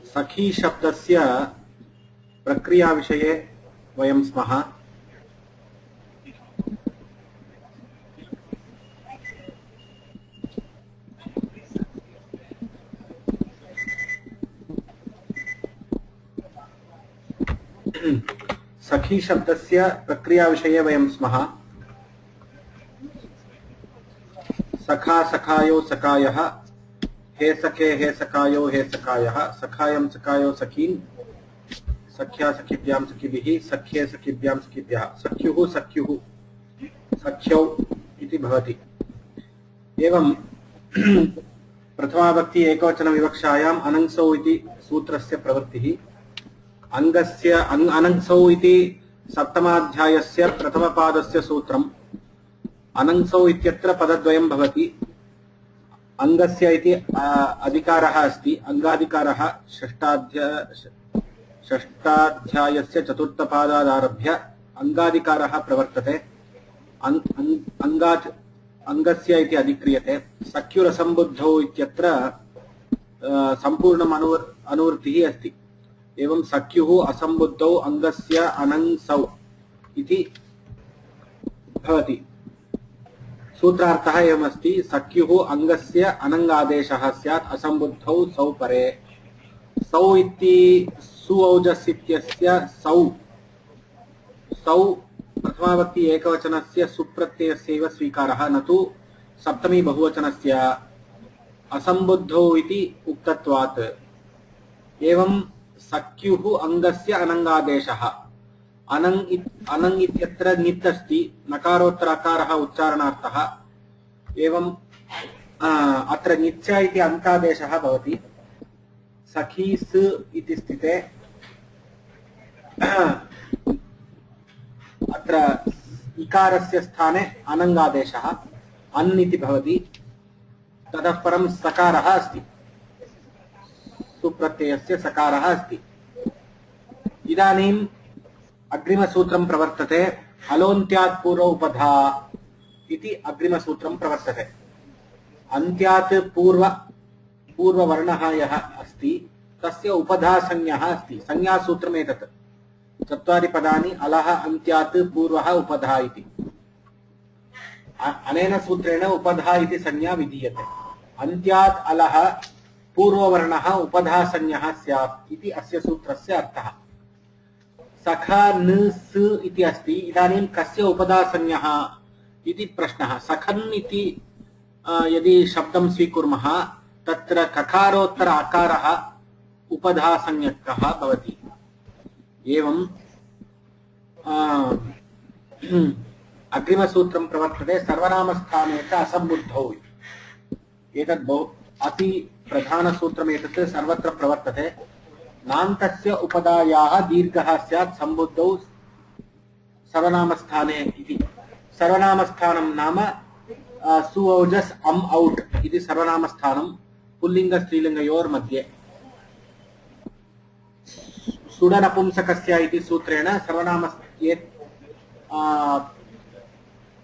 सखी शब्दस्य प्रक्रिया विषये वयं स्मः। सखी शब्दस्य प्रक्रिया विषये वयं स्मः। सखा सखायो सखायः, हे सखे हे सखायो हे सखायः, सखायं सखायो सखीन्, सख्या सखिभ्यां सखिभिः, सख्ये सखिभ्यां सखिभ्यः, सख्युः सख्युः सख्यौ इति भवति। एवं प्रथमाविभक्ति एकवचन विवक्षायाम् अनङ्सौ इति सूत्रस्य प्रवृत्तिः। अङ्गस्य अनङ्सौ इति सप्तमाध्यायस्य प्रथमपादस्य सूत्रम्। अनङ्सौ इत्यत्र पदद्वयं भवति। अङ्गस्य इति अधिकारः अस्ति। अङ्गाधिकारः षष्ठाध्यायस्य चतुर्थपादादारभ्य अङ्गाधिकारः प्रवर्तते। अङ्गात् अङ्गस्य इति अधिक्रियते। सख्युरसम्बुद्धौ इत्यत्र सम्पूर्णम् अनुवृत्तिः अस्ति। एवं सख्युः असम्बुद्धौ अङ्गस्य अनङ्सौ इति भवति। सूत्रार्थः एवमस्ति। सख्युः अङ्गस्य अनङ्गादेशः स्यात् असम्बुद्धौ सौ परे। सौ इति सुऔजस् इत्यस्य सौ प्रथमाविभक्ति एकवचनस्य सुप्रत्ययस्यैव स्वीकारः, न तु सप्तमी बहुवचनस्य। असम्बुद्धौ इति उक्तत्वात्। एवं सख्युः अङ्गस्य अनङ्गादेशः। अनङ् इत्यत्र ङित् अस्ति। नकारोत्तर अकारः उच्चारणार्थः। एवं अत्र ङिच्च इति अन्तादेशः भवति। सखीस् इति स्थिते अत्र इकारस्य स्थाने अनङ्गादेशः अन् इति भवति। ततः परं सकारः अस्ति। सुप्रत्ययस्य सकारः अस्ति। इदानीम् अग्रिमसूत्रं प्रवर्तते। अलोन्त्यात् पूर्व उपधा इति अग्रिमसूत्रं प्रवर्तते। अन्त्यात् पूर्ववर्णः यः अस्ति तस्य उपधासंज्ञः अस्ति। संज्ञासूत्रम् एतत्। चत्वारि पदानि अलः अन्त्यात् पूर्वः उपधा इति। अनेन सूत्रेण उपधा इति संज्ञा विधीयते। अन्त्यात् अलः पूर्ववर्णः उपधासंज्ञः स्यात् इति अस्य सूत्रस्य अर्थः। सखा न स इति अस्ति। इदानीं कस्य उपधासंज्ञः इति प्रश्नः। सखन् इति यदि शब्दं स्वीकुर्मः तत्र ककारोत्तर अकारः उपधासंज्ञकः भवति। एवं अग्रिमसूत्रं प्रवर्तते। सर्वनामस्थाने च असम्बुद्धौ। एतत् बहु अति प्रधानसूत्रम्। एतत् सर्वत्र प्रवर्तते। नान्तस्य उपधायाः दीर्घः स्यात् सम्बुद्धौ सर्वनामस्थाने इति। सर्वनामस्थानं नाम सुऔजस् अम् औट् इति सर्वनामस्थानं पुल्लिङ्ग स्त्रीलिङ्गयोर्मध्ये। सुडनपुंसकस्य इति सूत्रेण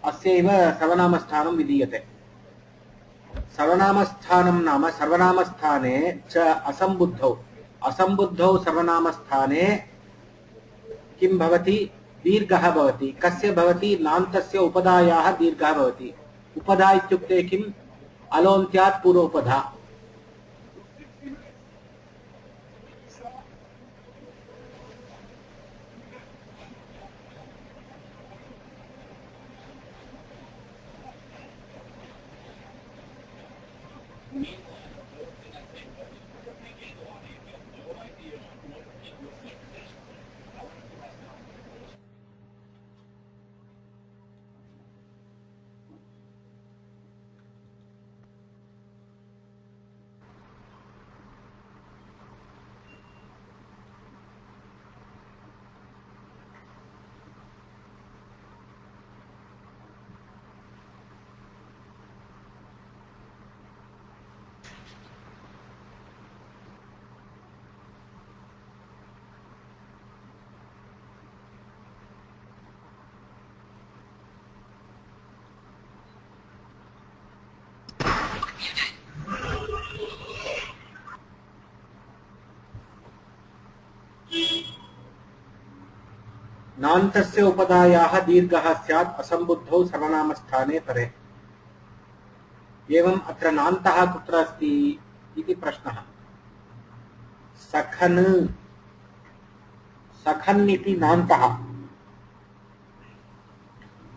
अस्यैव सर्वनामस्थानं विधीयते। सर्वनामस्थानं नाम सर्वनामस्थाने च असम्बुद्धौ। असम्बुद्धौ सर्वनामस्थाने किं भवति? दीर्घः भवति। कस्य भवति? नान्तस्य उपधायाः दीर्घः भवति। उपधा इत्युक्ते किम्? अलोन्त्यात् पूर्व उपधा। नान्तस्य उपधायाः दीर्घः स्यात् असम्बुद्धौ सर्वनामस्थाने परे। एवम् अत्र नान्तः कुत्र अस्ति इति प्रश्नः। सखन् सखन् इति नान्तः।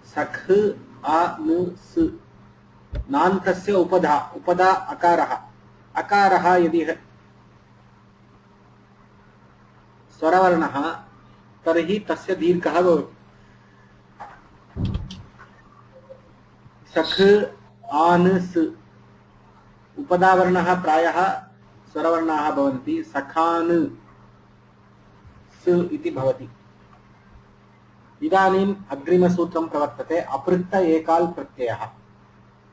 सख आ नु स नान्तस्य उपधा उपधा अकारः। अकारः यदि स्वरवर्णः तर्हि तस्य दीर्घः भवति। सख आन् स् उपधावर्णः प्रायः स्वरवर्णाः भवन्ति। सखान् स् इति भवति। इदानीम् अग्रिमसूत्रं प्रवर्तते अपृक्त एकाल् प्रत्ययः।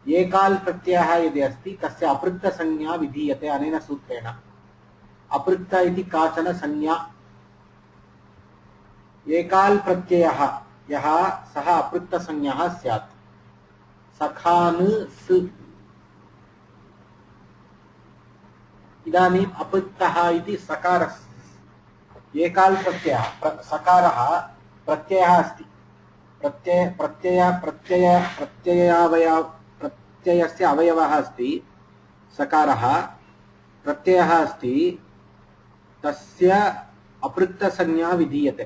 एकाल् प्रत्ययः यदि अस्ति तस्य अपृक्तसंज्ञा विधीयते अनेन सूत्रेण। अपृक्त इति काचन संज्ञा। एकाल् प्रत्ययः यः सः अपृक्तसंज्ञः स्यात्। सखान् स्। इदानीम् अपृक्तः इति सकारः। एकाल् प्रत्ययः सकारः प्रत्ययः अस्ति। प्रत्ययस्य अवयवः अस्ति सकारः। प्रत्ययः अस्ति तस्य अपृक्तसंज्ञा विधीयते।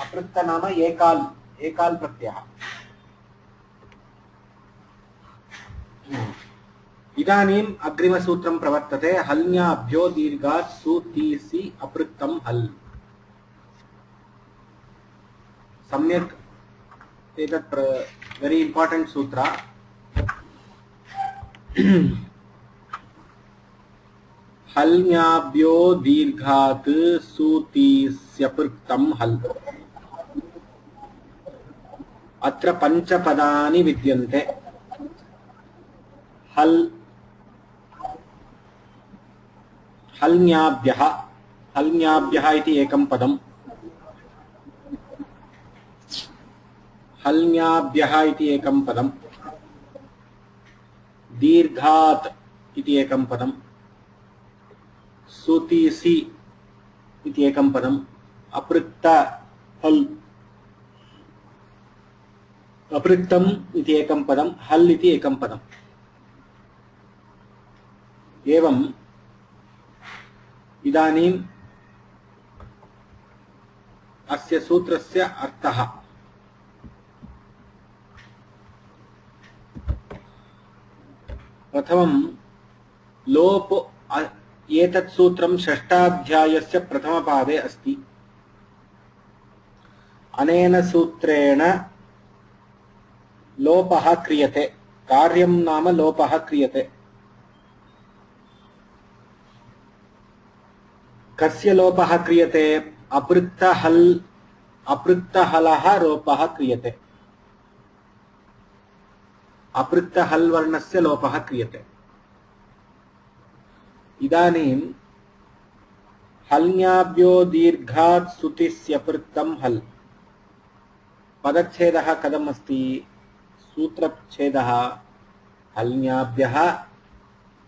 अपृक्त नाम एकाल् प्रत्ययः। इदानीम् अग्रिमसूत्रं प्रवर्तते हल्न्याभ्यो दीर्घात् सुतीसि अपृक्तं हल्। सम्यक् एतत् वेरी इम्पोर्टेंट सूत्र। हल्न्याभ्यो दीर्घात् सुतीस्यपृक्तं हल्। अत्र पञ्चपदानि विद्यन्ते। हल् हल्न्याभ्यः हल्न्याभ्यः इति एकं पदम्। हल्न्याभ्यः इति एकं पदम्। दीर्घात् इति एकं पदम्। सुतीसि इति एकं पदम्। अपृक्त हल् अपृक्तम् इति एकं पदम्। हल् इति एकं पदम्। एवम् इदानीम् अस्य सूत्रस्य अर्थः। प्रथमं लोप एतत् सूत्रं षष्ठाध्यायस्य प्रथमपादे अस्ति। अनेन सूत्रेण लोपः क्रियते। कार्यं नाम लोपः क्रियते। कस्य लोपः क्रियते? अपृक्तहलः लोपः क्रियते। अपृक्तहल् वर्णस्य लोपः क्रियते। इदानीं हल्न्याभ्यो दीर्घात् सुतिस्यपृक्तं हल्। पदच्छेदः कथम् अस्ति? सूत्रच्छेदः हल्न्याभ्यः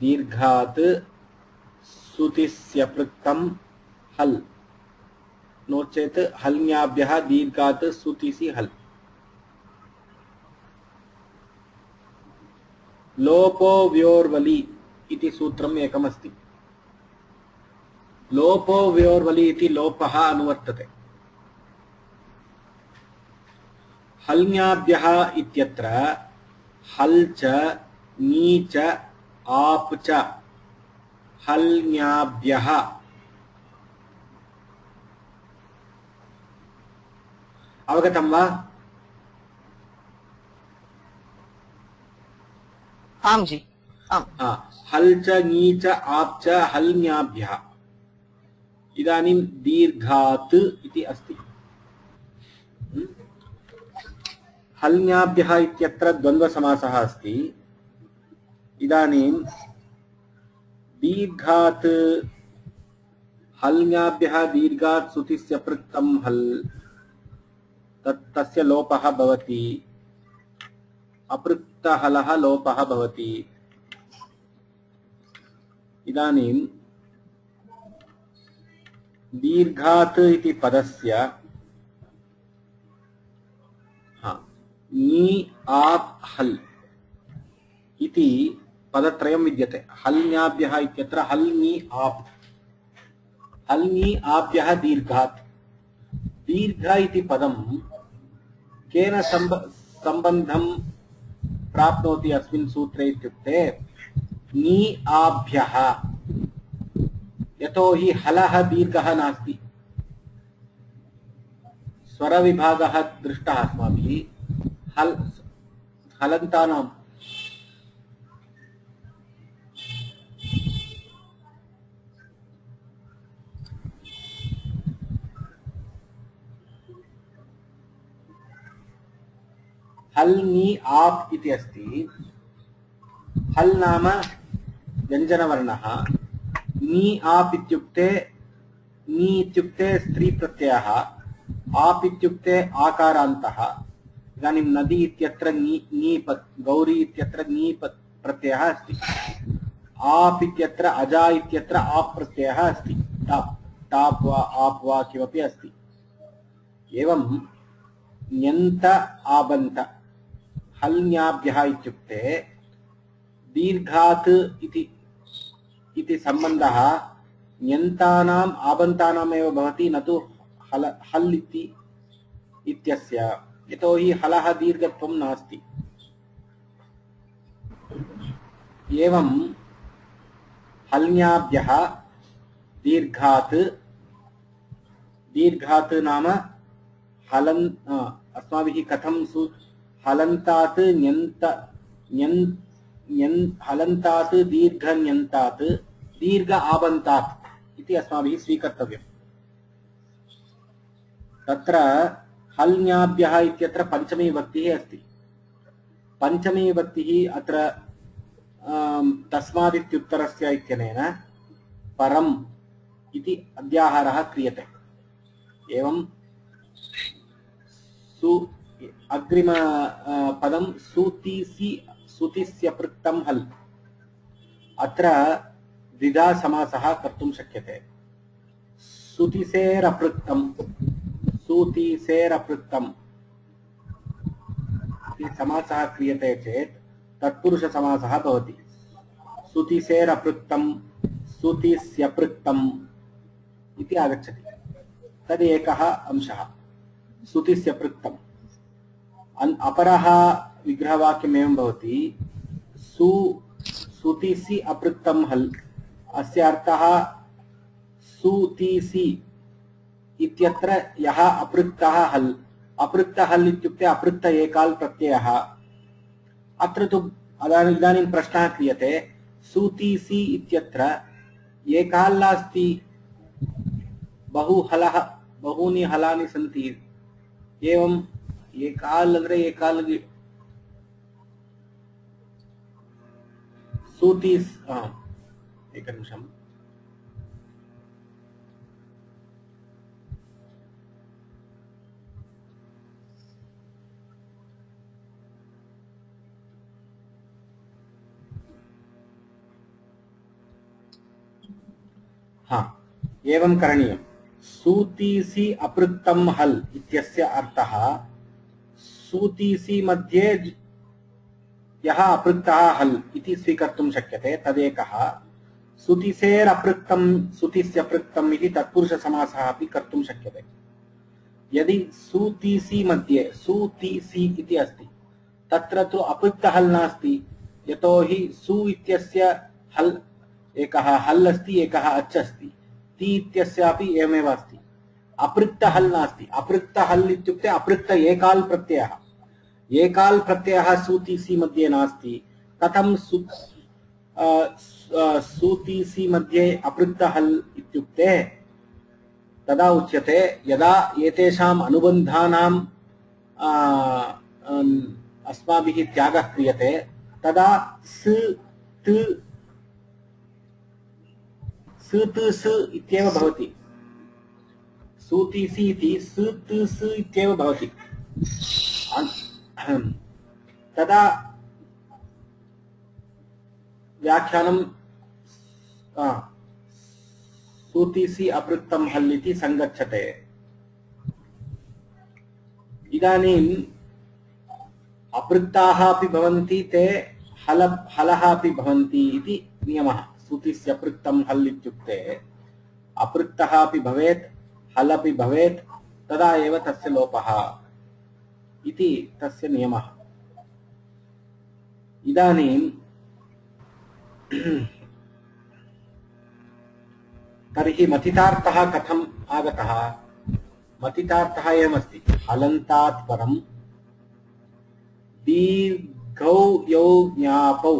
दीर्घात् सुतिस्यपृक्तं हल्। नो चेत् हल्न्याभ्यः दीर्घात् सुतिसि हल्। लोपो व्योर्वलि इति सूत्रम् एकमस्ति। लोपो व्योर्वलि इति लोपः अनुवर्तते। हल्न्याभ्यः इत्यत्र हल् च नी च आप च हल्न्याभ्यः। अवगतं वा? आम् जी आम्। हल् च नी च आप च हल्न्याभ्यः। इदानीं दीर्घात् इति अस्ति। हल्न्याभ्यः इत्यत्र द्वन्द्वसमासः अस्ति। इदानीं दीर्घात् हल्न्याभ्यः दीर्घात् सुतिस्य पृक्तं हल् तस्य लोपः भवति। अपृक्तहलः लोपः भवति। इदानीं दीर्घात् इति पदस्य नी आप् हल् इति पदत्रयं विद्यते। हल्न्याभ्यः इत्यत्र हल् नी आप्, हल् नी आभ्यः दीर्घात्। दीर्घ इति पदं केन सम्बन्धं प्राप्नोति अस्मिन् सूत्रे इत्युक्ते नी आभ्यः, यतोहि हलः दीर्घः नास्ति। स्वरविभागः दृष्टः अस्माभिः। हलन्तानां हल् नी आप् इति अस्ति। हल् नाम व्यञ्जनवर्णः, नी आप् इत्युक्ते, नी इत्युक्ते स्त्री प्रत्ययः, आप् इत्युक्ते आकारान्तः। इदानीं नदी इत्यत्र नी गौरी इत्यत्र नी प्रत्ययः अस्ति। आप् इत्यत्र अजा इत्यत्र आप् प्रत्ययः अस्ति। टाप् वा आप् वा किमपि अस्ति। एवं ण्यन्त आबन्त हल्न्याभ्यः इत्युक्ते दीर्घात् इति सम्बन्धः ण्यन्तानाम् आबन्तानामेव भवति, न तु हल् इत्यस्य, यतोहि हलः दीर्घत्वं नास्ति। एवं हल्न्याभ्यः दीर्घात् नाम अस्माभिः कथं हलन्तात् हलन्तात् दीर्घन्यन्तात् दीर्घ आबन्तात् इति अस्माभिः स्वीकर्तव्यम्। तत्र हल्न्याभ्यः इत्यत्र पञ्चमी विभक्तिः अस्ति। पञ्चमी विभक्तिः अत्र तस्मादित्युत्तरस्य इत्यनेन परम् इति अध्याहारः क्रियते। एवं अग्रिम पदं सुतिस्य पृक्तं हल्। अत्र द्विधा समासः कर्तुं शक्यते। सुतिसेरपृक्तं इति समासः क्रियते चेत् तत्पुरुषसमासः भवति। सुतिसेरपृक्तं सुतिस्यपृक्तम् इति आगच्छति। तदेकः अंशः सुतिस्यपृक्तम्। अपरः विग्रहवाक्यमेवं भवति सुतिसि अपृक्तं हल्। अस्य अर्थः सुतिसि इत्यत्र यः अपृक्तः हल्, अपृक्त हल् इत्युक्ते अपृक्त एकाल् प्रत्ययः। अत्र तु इदानीं प्रश्नः क्रियते, सुतिसि इत्यत्र एकाल् नास्ति, बहूनि हलानि सन्ति। एवं एकाल् अंद्रे एकाल् सूतीस् एकनिमिषम्। एवं करणीयम्। सूतीसि अपृक्तं हल् इत्यस्य अर्थः सूतीसि मध्ये यः अपृक्तः हल् इति स्वीकर्तुं शक्यते, तदेकः। सुतिसेरपृक्तं सुतिस्य पृक्तम् इति तत्पुरुषसमासः अपि कर्तुं शक्यते। यदि सूतीसि मध्ये सूतीसि इति अस्ति, तत्र तु अपृक्त हल् नास्ति, यतोहि सु इत्यस्य हल् एकः हल् अस्ति, एकः अच् अस्ति। ति इत्यस्यापि एवमेव अस्ति। अपृक्त हल् नास्ति। अपृक्त हल् इत्युक्ते अपृक्त एकाल् प्रत्ययः। एकाल् प्रत्ययः सूतीसि मध्ये नास्ति। कथं सूतीसि मध्ये अपृक्त हल् इत्युक्ते तदा उच्यते यदा एतेषाम् अनुबन्धानाम् अस्माभिः त्यागः क्रियते, तदा स इत्येव भवति। सूतीसि इति स इत्येव भवति। तदा व्याख्यानं सूतीसि अपृक्तं हल् इति संगच्छते। इदानीं अपृक्ताः अपि भवन्ति ते हलः अपि भवन्ति इति नियमः। श्रुतिस्य अपृक्तं हल् इत्युक्ते अपृक्तः अपि भवेत् हल् अपि भवेत् तदा एव तस्य लोपः इति तस्य नियमः। इदानीं तर्हि मथितार्थः कथम् आगतः? मथितार्थः एवमस्ति, हलन्तात् परं दीर्घौ यौ ज्ञापौ,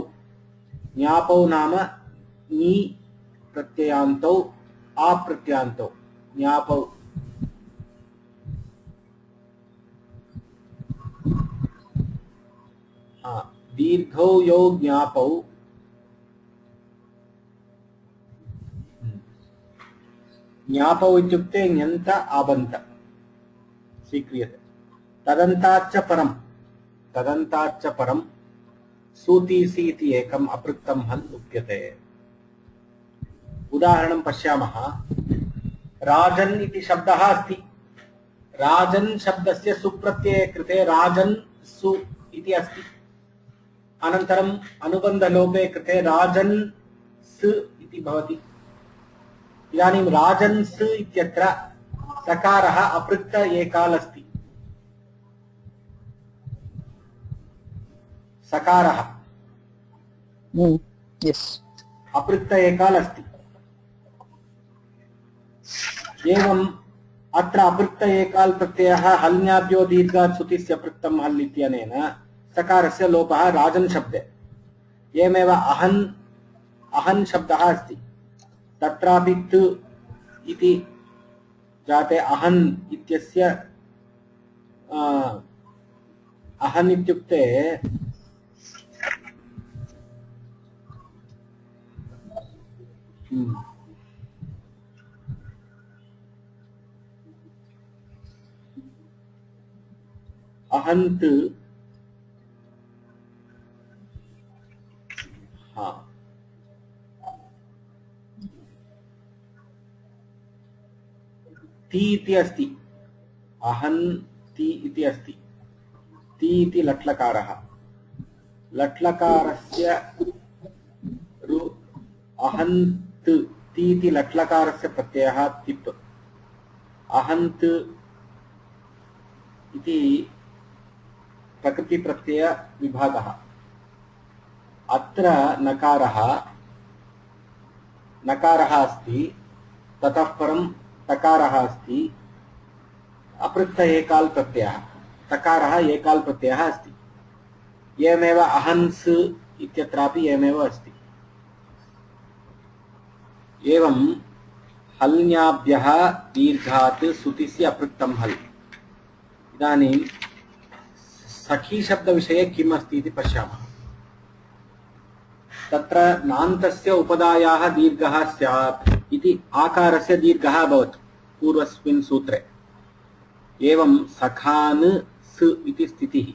ज्ञापौ नाम नी प्रत्ययान्तौ आप्रत्ययान्तौ, ज्ञापौ दीर्घौ यौ ज्ञापौ ज्ञापौ इत्युक्ते ञन्त आबन्त स्वीक्रियते। तदन्ताच्च परं सूतीसि इति एकम् अपृक्तं हल् उच्यते। उदाहरणं पश्यामः। राजन् इति शब्दः अस्ति। राजन् शब्दस्य सुप्रत्यये कृते राजन् सु इति अस्ति। अनन्तरम् अनुबन्धलोपे कृते राजन् स इति भवति। इदानीं राजन् स इत्यत्र सकारः अपृक्त एकाल् अस्ति। सकारः अपृक्त एकाल् अस्ति। एवम् अत्र अपृक्त एकाल् प्रत्ययः हल्न्याभ्यो दीर्घात् सुतिस्य अपृक्तं हल् इत्यनेन सकारस्य लोपः राजन् शब्दे। एवमेव अहन् शब्दः अस्ति, तत्रापि त इति जाते अहन् इत्यस्य अहन् इत्युक्ते अहन्त ती इति अस्ति। अहन्ति इति अस्ति। ती इति लट्लकारः। लट्लकारस्य अहन्त ती इति लट्लकारस्य प्रत्ययः तिप्। अहन्त इति प्रकृतिप्रत्यय विभागः। अत्र नकारः अस्ति, ततः परं तकारः अस्ति, अपृक्त एकाल् प्रत्ययः, तकारः एकाल् प्रत्ययः अस्ति। एवमेव अहन्स् इत्यत्रापि एवमेव अस्ति। एवं हल्न्याभ्यः दीर्घात् सुतिस्य अपृक्तं हल्। इदानीं सखी शब्दविषये किम् अस्ति इति पश्यामः। तत्र नान्तस्य उपधायाः दीर्घः स्यात् इति आकारस्य दीर्घः अभवत् पूर्वस्मिन् सूत्रे। एवं सखान् स इति स्थितिः।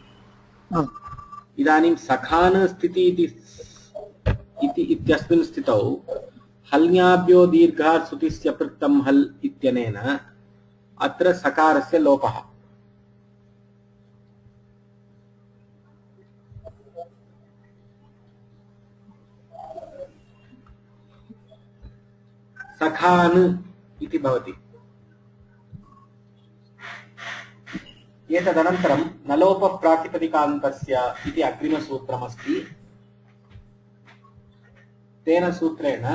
इदानीं सखान् स्थितिः इत्यस्मिन् स्थितौ हल्न्याभ्यो दीर्घात् सुतिस्य अपृक्तं हल् इत्यनेन अत्र सकारस्य लोपः। सखान् इति भवति। एतदनन्तरं नलोपः प्रातिपदिकान्तस्य इति अग्रिमसूत्रमस्ति। तेन सूत्रेण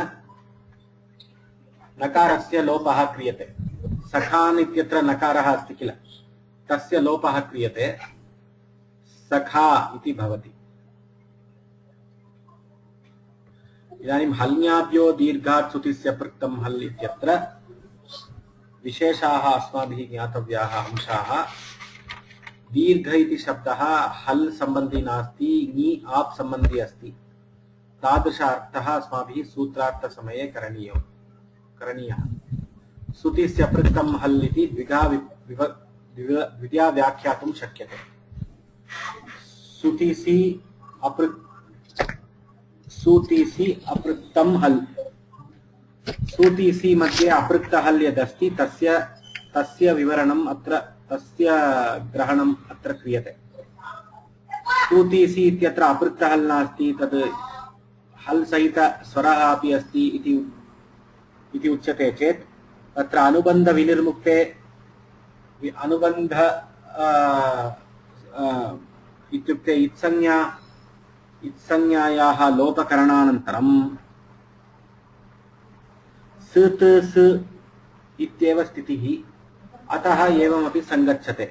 नकारस्य लोपः क्रियते। सखान् इत्यत्र नकारः अस्ति किल, तस्य लोपः क्रियते, सखा इति भवति। इदानीं हल्न्याभ्यो दीर्घात् सुतिस्य अपृक्तं हल् इत्यत्र विशेषाः अस्माभिः ज्ञातव्याः अंशाः। दीर्घ इति शब्दः हल् सम्बन्धी नास्ति, ङी आप् सम्बन्धी अस्ति। तादृश अर्थः अस्माभिः सूत्रार्थसमये करणीयः। सुतिस्य अपृक्तं हल् इति द्विधा व्याख्यातुं शक्यते। सूतीसि अपृक्तं हल्। सूतीसि मध्ये अपृक्त हल् यदस्ति तस्य विवरणम् अत्र, तस्य ग्रहणम् अत्र क्रियते। सूतीसि इत्यत्र अपृक्तहल् नास्ति, तद् हल् सहित स्वरः अपि अस्ति इति उच्यते चेत् तत्र अनुबन्ध विनिर्मुक्ते अनुबन्ध इत्युक्ते इत्संज्ञायाः लोपकरणानन्तरं सित् स् इत्येव स्थितिः, अतः एवमपि सङ्गच्छते।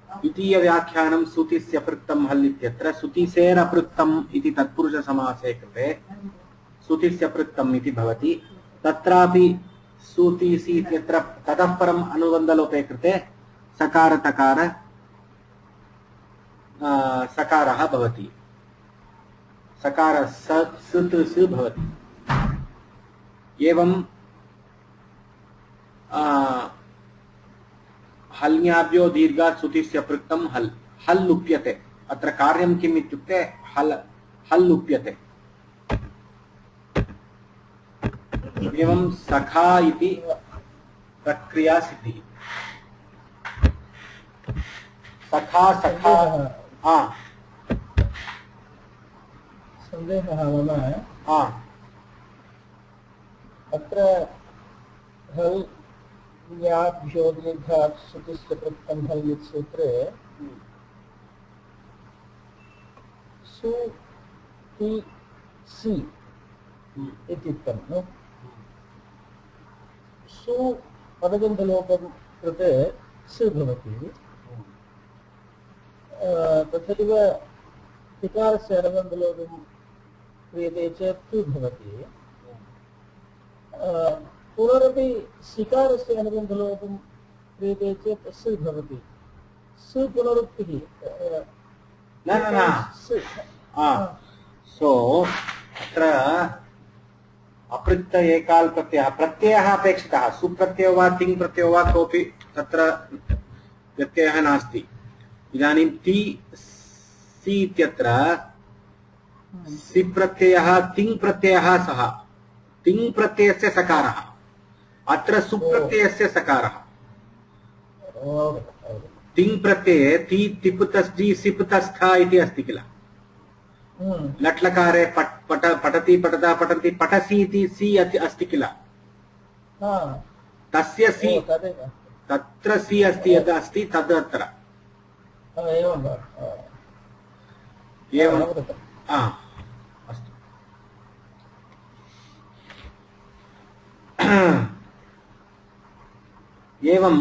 द्वितीय व्याख्यानं सुतिस्य पृक्तं हल् इत्यत्र सुतिसेरपृक्तम् इति तत्पुरुषसमासे कृते सुतिस्य पृक्तम् इति भवति। तत्रापि सुतिसि इत्यत्र ततः परम् अनुबन्धलोपे कृते सकार तकार सकारः भवति, सकार सत् स् भवति। एवं हल्याभ्यो दीर्घात् सुतिस्य पृक्तं हल् हल् लुप्यते। अत्र कार्यं किम् इत्युक्ते हल् लुप्यते। एवं सखा इति प्रक्रिया सिद्धिः। सखा सखा सन्देहः मम अत्र हल् ज्ञाभ्यो दीर्घात् सुतिस्य पृक्तं हल् सूत्रे सु ति सि इत्युक्तं न? सु पदगन्धलोपं कृते स् भवति, तथैव इकारस्य अनुबन्धलोपं क्रियते चेत् तु भवति। पुनरपि सिकारस्य अनुबन्धलोपं क्रियते चेत् स् भवति। स् पुनरुक्तिः सो अत्र अपृक्त एकाल् प्रत्ययः अपेक्षितः। सुप्रत्ययो वा तिङ् प्रत्ययो वा कोऽपि तत्र व्यत्ययः नास्ति। इदानीं ति सि इत्यत्र सि प्रत्ययः तिङ् प्रत्ययः सः तिङ् प्रत्ययस्य सकारः, अत्र सुप्रत्ययस्य सकारः। तिङ् प्रत्यये ति तिप्तस्जि सिप्तस्थ इति अस्ति किल। लट्लकारे पठति पठता पठन्ति पठसि इति सि अस्ति किल। तस्य सि तत्र सि अस्ति यद् अस्ति तद् अत्र एवम् अस्तु। एवं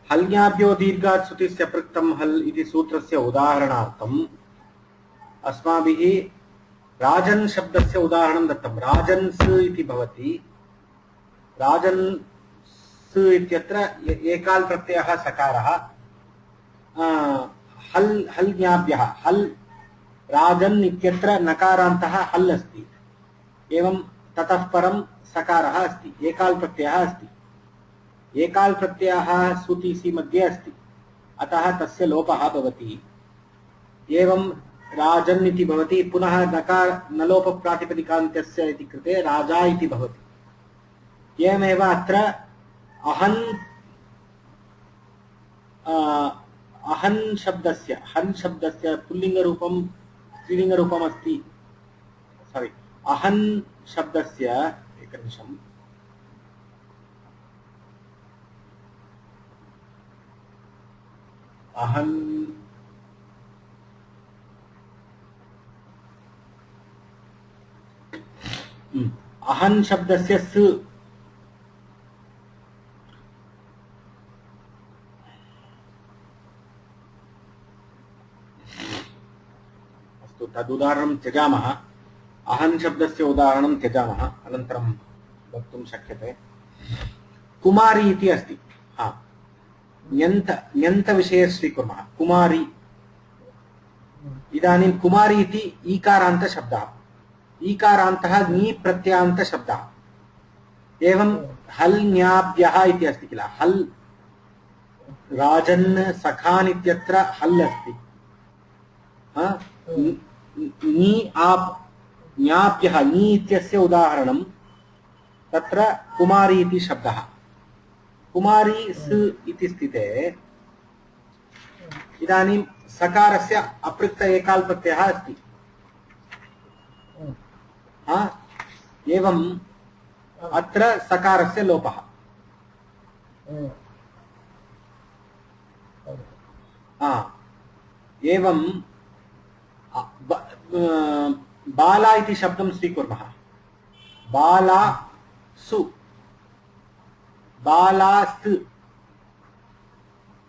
हल्याभ्यो दीर्घात् सुतिस्य पृक्तं हल् इति सूत्रस्य उदाहरणार्थम् अस्माभिः राजन् शब्दस्य उदाहरणं दत्तं। राजन्स् इति भवति। राजन्स् इत्यत्र एकाल् प्रत्ययः सकारः, हल् ज्ञाभ्यः हल् राजन् इत्यत्र नकारान्तः हल् अस्ति। एवं ततः परं सकारः अस्ति, एकाल् प्रत्ययः अस्ति। एकाल् प्रत्ययः सुतिसि मध्ये अस्ति, अतः तस्य लोपः भवति। एवं राजन् इति भवति, पुनः नकार नलोप प्रातिपदिकान्त्यस्य इति कृते राजा इति भवति। एवमेव अत्र अहन् शब्दस्य हन् शब्दस्य पुल्लिङ्गरूपं स्त्रीलिङ्गरूपम् अस्ति। सारी, अहन् शब्दस्य एकनिमिषम्। अहन् अहन् शब्दस्य स् अस्तु, तदुदाहरणं त्यजामः। अहन् शब्दस्य उदाहरणं त्यजामः, अनन्तरं वक्तुं शक्यते। कुमारी इति अस्ति। ण्यन्त विषये स्वीकुर्मः। कुमारी, इदानीं कुमारी इति ईकारान्त शब्दः, ईकारान्तः नी प्रत्यान्त शब्दः। एवं हल् न्याभ्यः इति अस्ति किल। हल् राजन् सखान् इत्यत्र हल् अस्ति। नी आप न्याभ्यः नी इत्यस्य उदाहरणं तत्र कुमारी इति शब्दः। कुमारी स् इति स्थिते इदानीं सकारस्य अपृक्त एकाल् प्रत्ययः अस्ति। एवम् अत्र सकारस्य लोपः। एवं बाला इति शब्दं स्वीकुर्मः। बाला सु बालास्त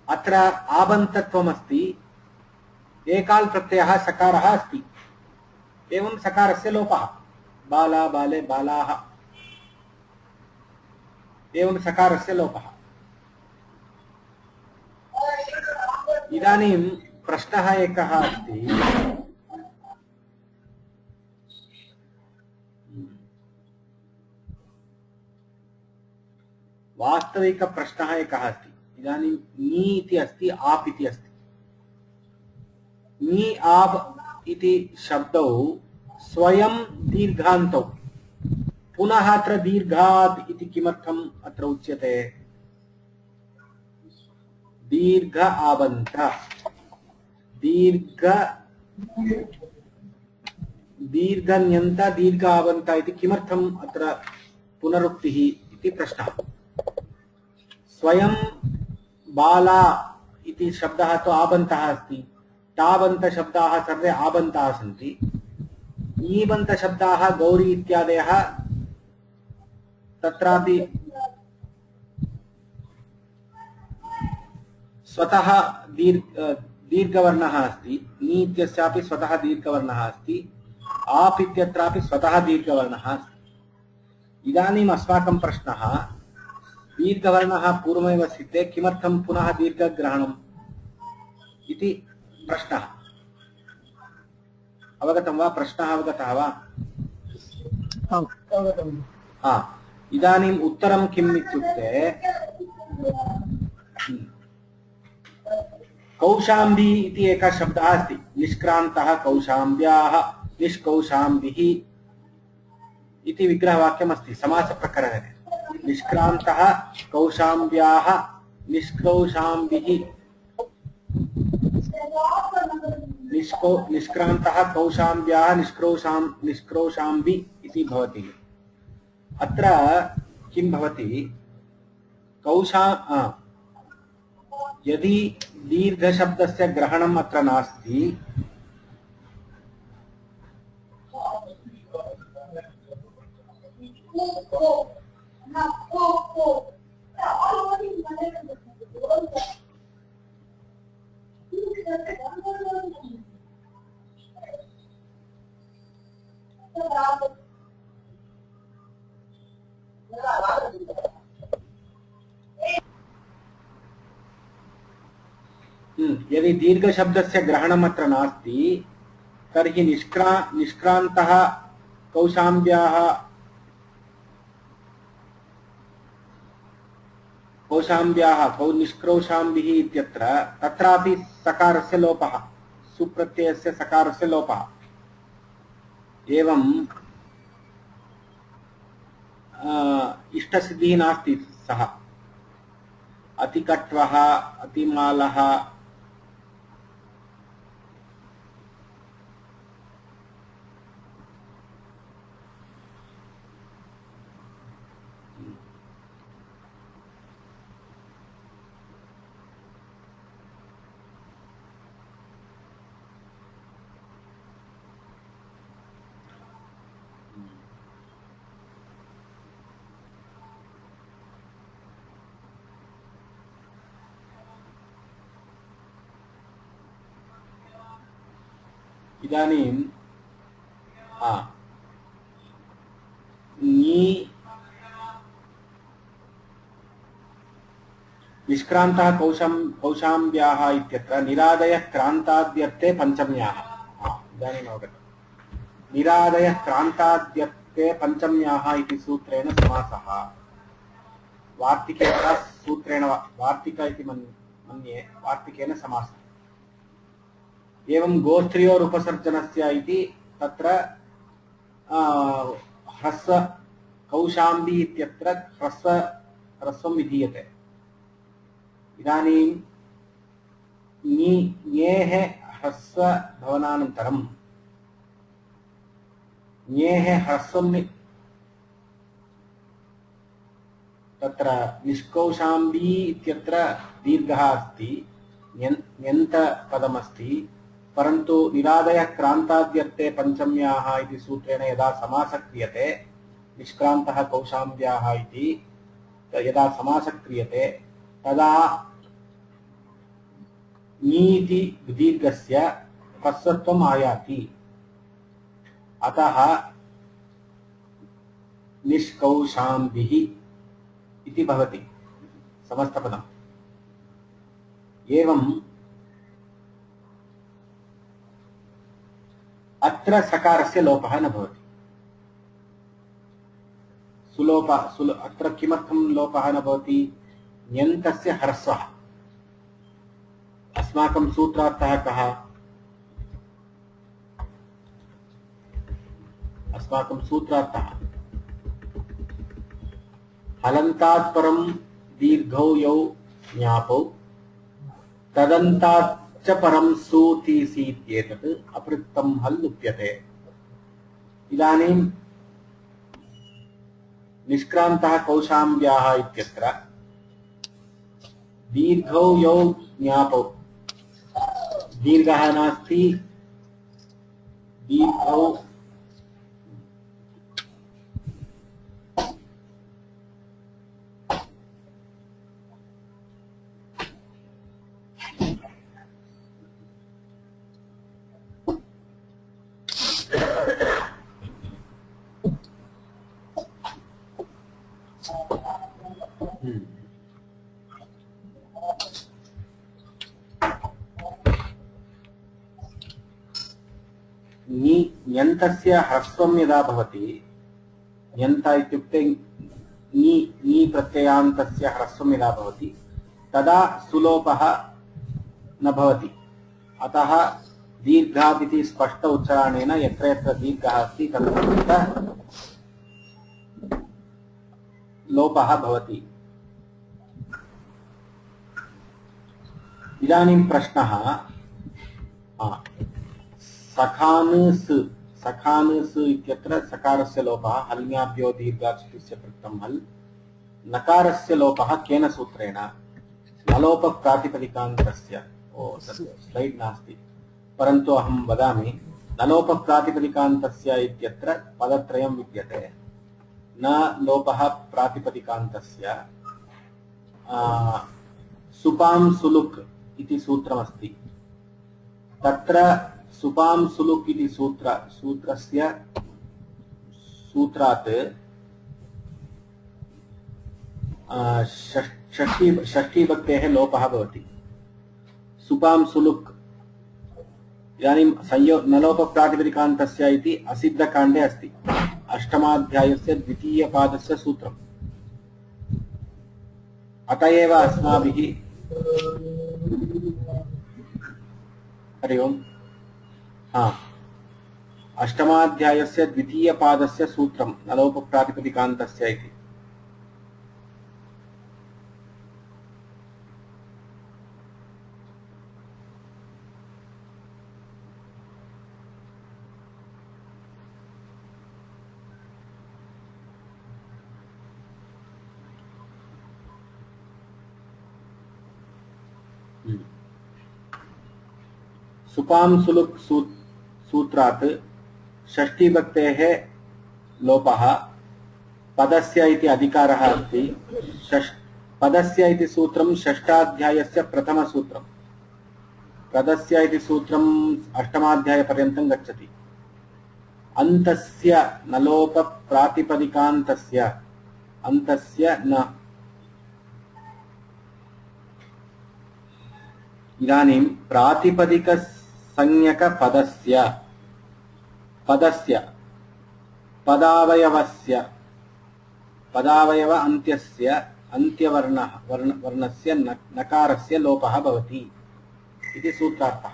अत्र आबन्तत्वमस्ति, एकाल् प्रत्ययः सकारः अस्ति, एवं सकारस्य लोपः। बाला बाले बालाः एवं सकारस्य लोपः। इदानीं प्रश्नः एकः अस्ति, वास्तविकप्रश्नः एकः अस्ति। इदानीं नी इति अस्ति, आप इति अस्ति। नी आप इति शब्दौ स्वयं दीर्घान्तौ, पुनः अत्र दीर्घात् इति किमर्थम् अत्र उच्यते? दीर्घ आबन्त, दीर्घन्यन्त, दीर्घ आबन्त इति किमर्थम् अत्र पुनरुक्तिः इति प्रश्नः। स्वयं बाला इति शब्दः तु आबन्तः अस्ति, टाबन्त शब्दाः सर्वे आबन्ताः सन्ति, ईबन्त शब्दाः गौरी इत्यादयः तत्रापि स्वतः दीर्घवर्णः अस्ति, नी इत्यस्यापि स्वतः दीर्घवर्णः अस्ति, आप इत्यत्रापि स्वतः दीर्घवर्णः अस्ति। इदानीम् अस्माकं प्रश्नः, दीर्घवर्णः पूर्वमेव स्थिते, किमर्थं पुनः दीर्घग्रहणम् इति प्रश्नः। अवगतं वा? प्रश्नः अवगतः वा? इदानीम् उत्तरं किम् इत्युक्ते, कौशाम्बी इति एकः शब्दः अस्ति। निष्क्रान्तः कौशाम्ब्याः, निष्कौशाम्बिः इति विग्रहवाक्यम् अस्ति समासप्रकरणे। निष्क्रान्तः कौशाम्ब्याः, निष्कौशाम्बिः, निष्क्रान्तः कौशाम्ब्याः, निष्क्रौशाम्बि इति भवति। अत्र किं भवति? यदि दीर्घशब्दस्य ग्रहणम् अत्र नास्ति, यदि दीर्घशब्दस्य ग्रहणम् अत्र नास्ति, तर्हि निष्क्रान्तः कौशाम्ब्याः, निष्क्रौशाम्बिः इत्यत्र तत्रापि सकारस्य लोपः, सुप्रत्ययस्य सकारस्य लोपः। एवं इष्टसिद्धिः नास्ति। सः अतिकट्वः, अतिमालः, इदानीं निष्क्रान्तः कौशाम्ब्याः इत्यत्र निरादयः क्रान्ताद्यर्थे पञ्चम्याः। इदानीम् अवगतम्। निरादयः क्रान्ताद्यर्थे पञ्चम्याः इति सूत्रेण समासः। वार्तिकेन सूत्रेण, वार्तिक इति मन्ये, वार्तिकेन समासः। एवं गोस्त्रियोर उपसर्जनस्य इति तत्र ह्रस्व, कौशाम्बी इत्यत्र ह्रस्वं विधीयते। इदानीं ञेः ह्रस्वभवनानन्तरं ञेः ह्रस्वं तत्र निष्कौशाम्बी इत्यत्र दीर्घः अस्ति, ण्यन्तपदमस्ति, परन्तु निरादयः क्रान्ताद्यर्थे पञ्चम्याः इति सूत्रेण यदा समासः क्रियते, निष्क्रान्तः कौशाम्ब्याः इति यदा समासः क्रियते तदा नीति दीर्घस्य ह्रस्वत्वम् आयाति। अतः निष्कौशाम्बिः इति भवति समस्तपदम्। एवं अत्र सकारस्य लोपः न भवति। अत्र किमर्थं लोपः न भवति? ण्यन्तस्य ह्रस्वः। अस्माकं सूत्रार्थः कः? अस्माकं सूत्रार्थः हलन्तात् परं दीर्घौ यौ ज्ञापौ तदन्ताच्च परं सूतीसीत्येतत् अपृक्तं हल् लुप्यते। इदानीं निष्क्रान्तः कौशाम्ब्याः इत्यत्र दीर्घौ यौ ज्ञापौ, दीर्घः नास्ति, दीर्घौ ण्यन्तस्य ह्रस्वं यदा भवति, ण्यन्त इत्युक्ते नी प्रत्ययान्तस्य ह्रस्वं यदा भवति तदा सुलोपः न भवति। अतः दीर्घात् इति स्पष्ट उच्चारणेन यत्र यत्र दीर्घः अस्ति तत्र लोपः भवति। इदानीं प्रश्नः, सखानस् इत्यत्र सकारस्य लोपः हल्ङ्याभ्यो दीर्घाच्युतस्य पृक्तं हल्। नकारस्य लोपः केन सूत्रेण? नलोप प्रातिपदिकान्तस्य। स्लैड् नास्ति, परन्तु अहं वदामि। नलोप प्रातिपदिकान्तस्य इत्यत्र पदत्रयं विद्यते। न लोपः प्रातिपदिकान्तस्य सुपां सुलुक् इति सूत्रमस्ति। तत्र सुपां सुलुक् इति सूत्रात् षष्ठीभक्तेः लोपः भवति। सुपां सुलुक् इदानीं नलोप प्रातिपदिकान्तस्य इति असिद्धकाण्डे अस्ति। अष्टमाध्यायस्य द्वितीयपादस्य सूत्रम्। अत एव अस्माभिः हरि ओम् अष्टमाध्यायस्य द्वितीयपादस्य सूत्रं नलोप प्रातिपदिकान्तस्य इति। सुपां सुलुक् सूत्रात् षष्ठीभक्तेः लोपः। पदस्य इति अधिकारः अस्ति। पदस्य इति सूत्रं षष्ठाध्यायस्य प्रथमसूत्रम्। पदस्य इति सूत्रम् अष्टमाध्यायपर्यन्तं गच्छति। अन्तस्य नलोप प्रातिपदिकान्तस्य अन्तस्य न। इदानीं प्रातिपदिकसंज्ञकपदस्य पदावयव अन्त्यस्य वर्णस्य नकारस्य लोपः भवति इति सूत्रार्थः।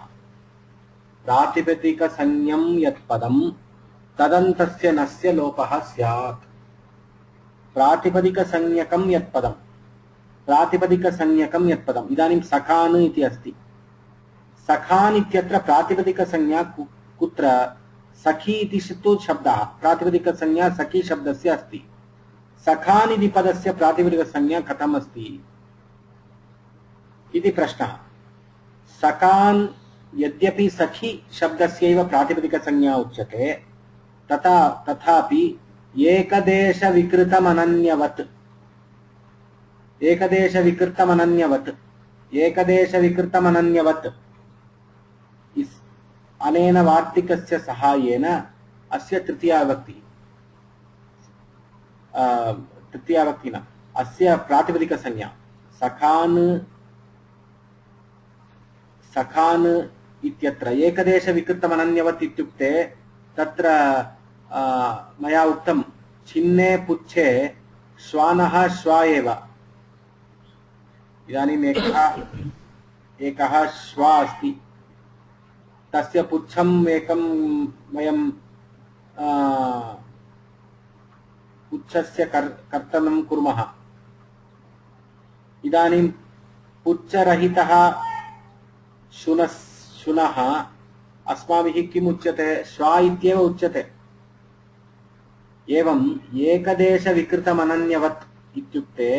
प्रातिपदिकसंज्ञं यत् पदं तदन्तस्य नस्य लोपः स्यात्। प्रातिपदिकसंज्ञकं यत् पदं इदानीं सखान् इति अस्ति। सखान इत्यत्र प्रातिपदिकसंज्ञा कुत्र सखी इति तु शब्दः प्रातिपदिकसंज्ञा सखी शब्दस्य अस्ति सखान इति पदस्य प्रातिपदिकसंज्ञा कथम् अस्ति इति प्रश्नः सखान यद्यपि सखी शब्दस्यैव प्रातिपदिकसंज्ञा उच्यते तथापि एकदेशविकृतमनन्यवत् अनेन वार्तिकस्य सहायेन अस्य तृतीयाविभक्तिना अस्य प्रातिपदिकसंज्ञा सखान इत्यत्र एकदेशविकृतमनन्यवत् इत्युक्ते तत्र मया उक्तं छिन्ने पुच्छे श्वानः श्वा एव इदानीम् एकः श्वा अस्ति तस्य पुच्छम् एकं वयं पुच्छस्य कर्तनं कुर्मः इदानीं पुच्छरहितः शुनः अस्माभिः किम् उच्यते श्वा इत्येव उच्यते एवं एकदेशविकृतमनन्यवत् इत्युक्ते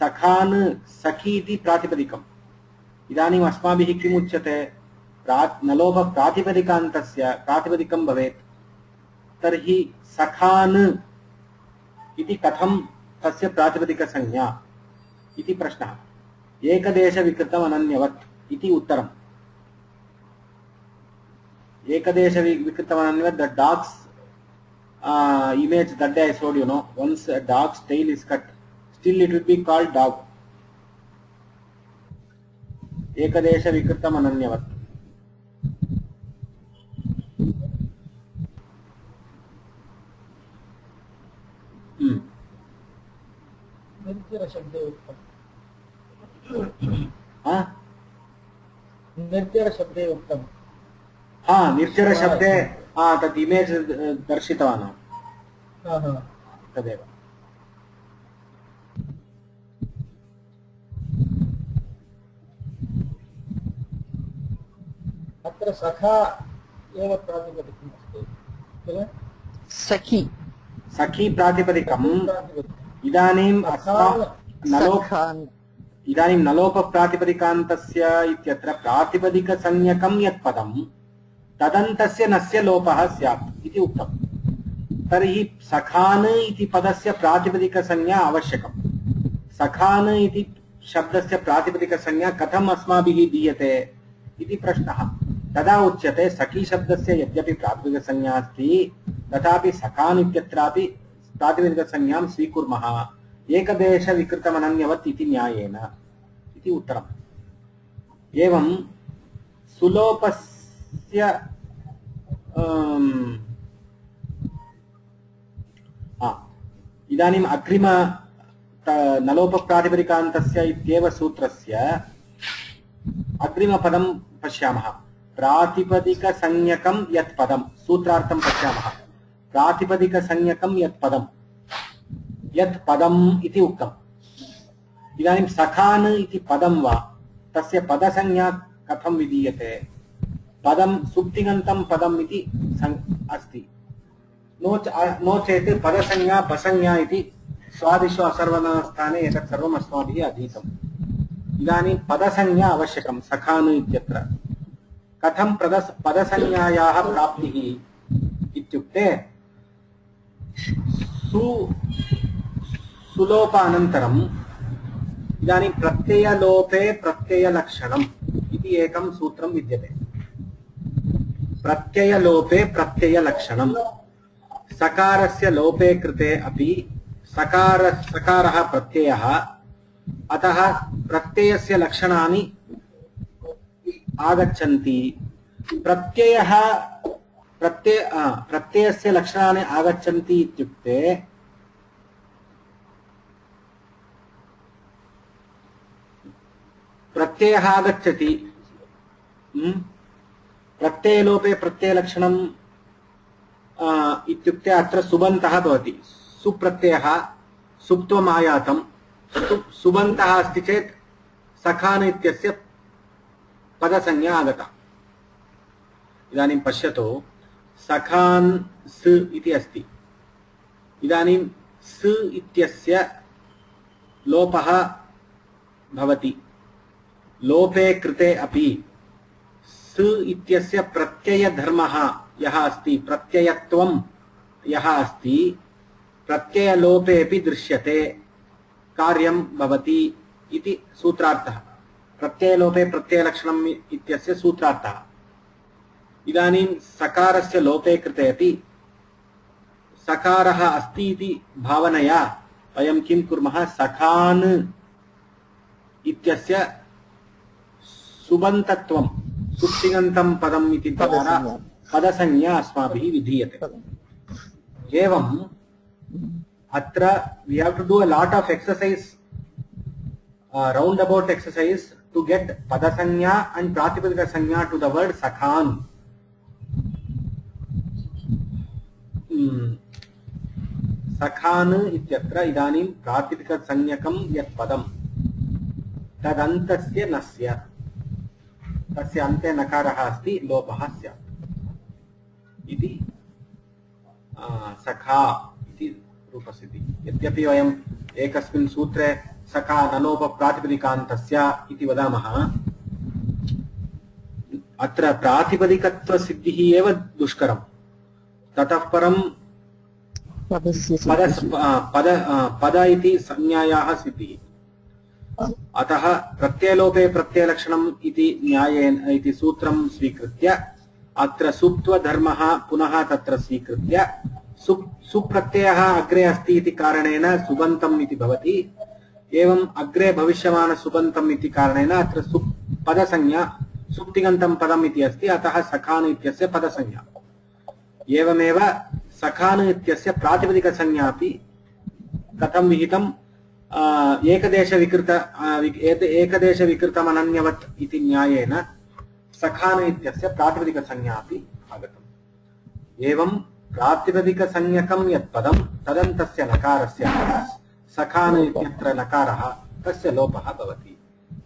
सखान सखी इति प्रातिपदिकम् इदानीम् अस्माभिः किम् उच्यते नलोप प्रातिपदिकान्तस्य प्रातिपदिकं भवेत् तर्हि सखान इति कथं तस्य प्रातिपदिकसंज्ञा इति प्रश्नः एकदेशविकृतमनन्यवत् इति उत्तरम् एकदेशविकृतमनन्यवत् the dog's image that day I showed you know once a dog's tail is cut still it will be called dog एकदेशविकृतमनन्यवत् निर्जरशब्दे उक्तम् निर्जरशब्दे उक्तम् निर्जरशब्दे तद् इमेज् दर्शितवान् तदेव अत्र सखा एव प्रातिपदिकम् अस्ति किल सखी प्रातिपदिकम् इदानीं नलोप प्रातिपदिकान्तस्य इत्यत्र प्रातिपदिकसंज्ञकं यत् पदं तदन्तस्य नस्य लोपः स्यात् इति उक्तम् तर्हि सखान इति पदस्य प्रातिपदिकसंज्ञा आवश्यकम् सखान इति शब्दस्य प्रातिपदिकसंज्ञा कथम् अस्माभिः दीयते इति प्रश्नः तदा उच्यते सखी शब्दस्य यद्यपि प्रातिपदिकसंज्ञा अस्ति तथापि सखान इत्यत्रापि प्रातिपदिकसंज्ञां स्वीकुर्मः एकदेशविकृतमनन्यवत् इति न्यायेन इति उत्तरम् एवं सुलोपस्य इदानीम् अग्रिम नलोपप्रातिपदिकान्तस्य इत्येव सूत्रस्य अग्रिमपदं पश्यामः प्रातिपदिकसंज्ञकं यत् पदं सूत्रार्थं पश्यामः प्रातिपदिकसंज्ञकं यत् पदम् इति उक्तम् इदानीं सखान इति पदं वा तस्य पदसंज्ञा कथं विधीयते पदं सुप्तिगन्तं पदम् इति अस्ति नो चेत् पदसंज्ञा पसंज्ञा इति स्वादिषु असर्वनामस्थाने एतत् सर्वम् अस्माभिः अधीतम् इदानीं पदसंज्ञा आवश्यकं सखान इत्यत्र कथं पदसंज्ञायाः प्राप्तिः इत्युक्ते सुलोपानन्तरम् इदानीं प्रत्ययलोपे प्रत्ययलक्षणम् इति एकं सूत्रं विद्यते प्रत्ययलोपे प्रत्ययलक्षणम् सकारस्य लोपे कृते अपि सकारः प्रत्ययः अतः प्रत्ययस्य लक्षणानि आगच्छन्ति प्रत्ययस्य लक्षणानि आगच्छन्ति इत्युक्ते प्रत्ययः आगच्छति प्रत्ययलोपे प्रत्ययलक्षणम् इत्युक्ते अत्र सुबन्तः भवति सुप्रत्ययः सुप्त्वम् आयातं सुबन्तः अस्ति चेत् सखान इत्यस्य पदसंज्ञा आगता। इदानीं पश्यतु, सखान् स इति अस्ति। इदानीं स इत्यस्य लोपः भवति। लोपे कृते अपि स इत्यस्य प्रत्ययधर्मः यः अस्ति, प्रत्ययत्वं यः अस्ति, प्रत्ययलोपे अपि दृश्यते, कार्यं भवति इति सूत्रार्थः। प्रत्ययलोपे प्रत्ययलक्षणम् इत्यस्य सूत्रार्थः। इदानीं सकारस्य लोपे कृते अपि सकारः अस्ति इति भावनया वयं किं कुर्मः, सखान् इत्यस्य सुबन्तत्वं, सुप्तिङन्तं पदम् इति द्वारा पदसंज्ञा अस्माभिः विधीयते। एवम् अत्र we have to do a lot of exercise, roundabout exercise to get padasanya and pratipadika sanya to the word sakhan. Sakhan ityatra idanim pratipadika sanyakam yat padam tadantasya nasya तस्य अन्ते नकारः अस्ति, लोपः स्यात् इति सखा इति रूपसिद्धि। यद्यपि वयम् एकस्मिन् सूत्रे सखा नलोप प्रातिपदिकान्तस्य इति वदामः, अत्र प्रातिपदिकत्वसिद्धिः एव दुष्करम्। ततः परं पद इति संज्ञायाः सिद्धिः। अतः प्रत्ययलोपे प्रत्ययलक्षणम् इति न्यायेन इति सूत्रं स्वीकृत्य अत्र सुप्त्वधर्मः पुनः तत्र स्वीकृत्य सुप्रत्ययः अग्रे अस्ति इति कारणेन सुबन्तम् इति भवति। एवम् अग्रे भविष्यमान सुबन्तम् इति कारणेन अत्र पदसंज्ञा सुप्तिङन्तं पदम् इति अस्ति, अतः सखान् इत्यस्य पदसंज्ञा। एवमेव सखान् इत्यस्य प्रातिपदिकसंज्ञा अपि कथं विहितं, एकदेश विकृतमनन्यवत् इति न्यायेन सखान् इत्यस्य प्रातिपदिकसंज्ञा अपि आगतम्। एवं प्रातिपदिकसंज्ञकं यत् पदं तदन्तस्य नकारस्य सखान् इत्यत्र नकारः तस्य लोपः भवति।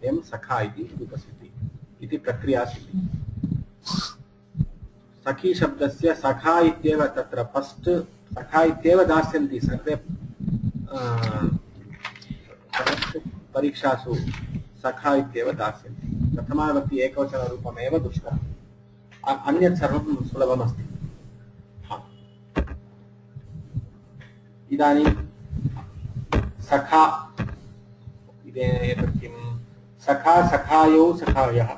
एवं सखा इति रूपसिद्धिः इति प्रक्रिया सिद्धिः। सखी शब्दस्य सखा इत्येव तत्र फस्ट् सखा इत्येव दास्यन्ति सर्वे परीक्षासु सखा इत्येव दास्यन्ति। प्रथमाविभक्ति एकवचनरूपमेव दुष्करम्, अन्यत् सर्वं सुलभमस्ति। इदानीं सखा एतत् किं, सखा सखायौ सखायः।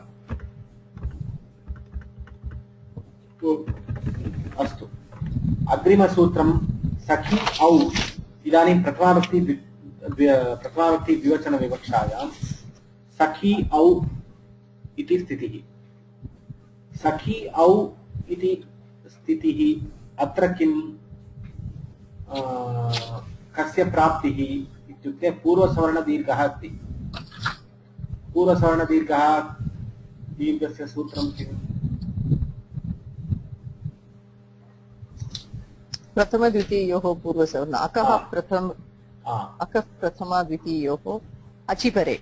अस्तु, अग्रिमसूत्रं सखी औ। इदानीं प्रथमाविभक्ति द्विवचन विवक्षायां सखी औ इति स्थितिः। सखी औ इति स्थितिः अत्र किं, कस्य प्राप्तिः इत्युक्ते पूर्वसवर्णदीर्घः अस्ति। पूर्वसवर्णदीर्घः दीर्घस्य सूत्रं किम्? प्रथम द्वितीयोः पूर्वसवर्ण अकः प्रथम अकः प्रथमा द्वितीयोः अचिपरे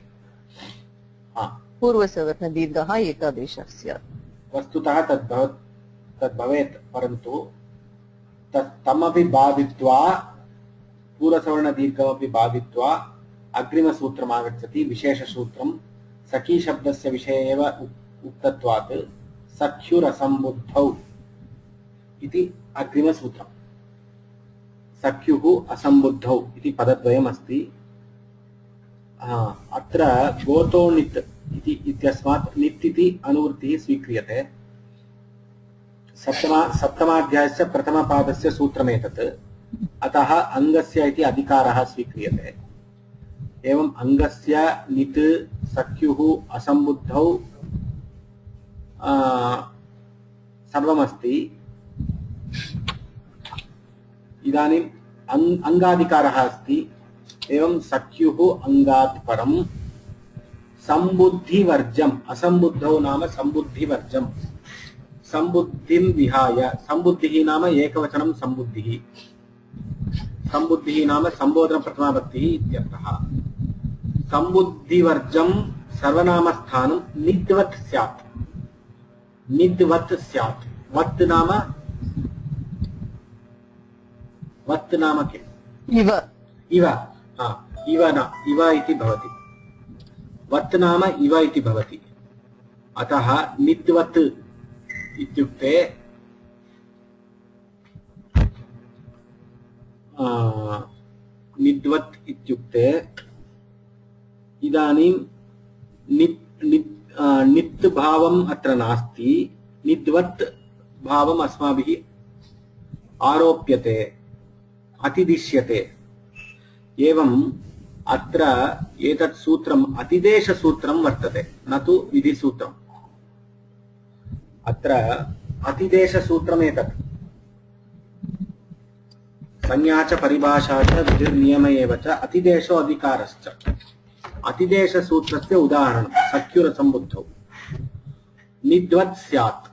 पूर्वसवर्ण दीर्घः एकादेशः स्यात्। वस्तुतः तद् भवेत्, परन्तु तमपि बाधित्वा पूर्वसवर्ण दीर्घमपि बाधित्वा अग्रिमसूत्रम् आगच्छति, विशेषसूत्रं। सखी शब्दस्य विषये एव उक्तत्वात् सख्युरसम्बुद्धौ इति अग्रिमसूत्रम्। सख्युः असम्बुद्धौ इति पदद्वयम् अस्ति। अत्र गोतो नित् इत्यस्मात् नित् इति अनुवृत्तिः स्वीक्रियते। सप्तमाध्यायस्य प्रथमपादस्य सूत्रमेतत्, अतः अङ्गस्य इति अधिकारः स्वीक्रियते। एवम् अङ्गस्य नित् सख्युः असम्बुद्धौ सर्वमस्ति। इदानीम् अङ्गाधिकारः अस्ति। एवं सख्युः अङ्गात् परं सम्बुद्धिवर्जम्, असम्बुद्धौ नाम सम्बुद्धिवर्जम्, सम्बुद्धिं विहाय, सम्बुद्धिः नाम एकवचनं सम्बुद्धिः, सम्बुद्धिः नाम सम्बोधन प्रथमाविभक्तिः इत्यर्थः। सम्बुद्धिवर्जं सर्वनामस्थानं निद्वत् स्यात्। निद्वत् स्यात्। वत् नाम किम्? इव इव। इव न, इव इति भवति। वत् नाम इव इति भवति। अतः निद्वत् इत्युक्ते निद्वत् इत्युक्ते इदानीं नित् भावम् अत्र नास्ति, निद्वत् भावम् अस्माभिः आरोप्यते, अतिदिश्यते। एवम् अत्र एतत् सूत्रम् अतिदेशसूत्रं वर्तते, न तु विधिसूत्रम्। अत्र अतिदेशसूत्रम् एतत्। संज्ञा च परिभाषा च विधिर्नियम एव च अतिदेशो अधिकारश्च। अतिदेशसूत्रस्य उदाहरणं सख्युरसम्बुद्धौ। निद्वत् स्यात्।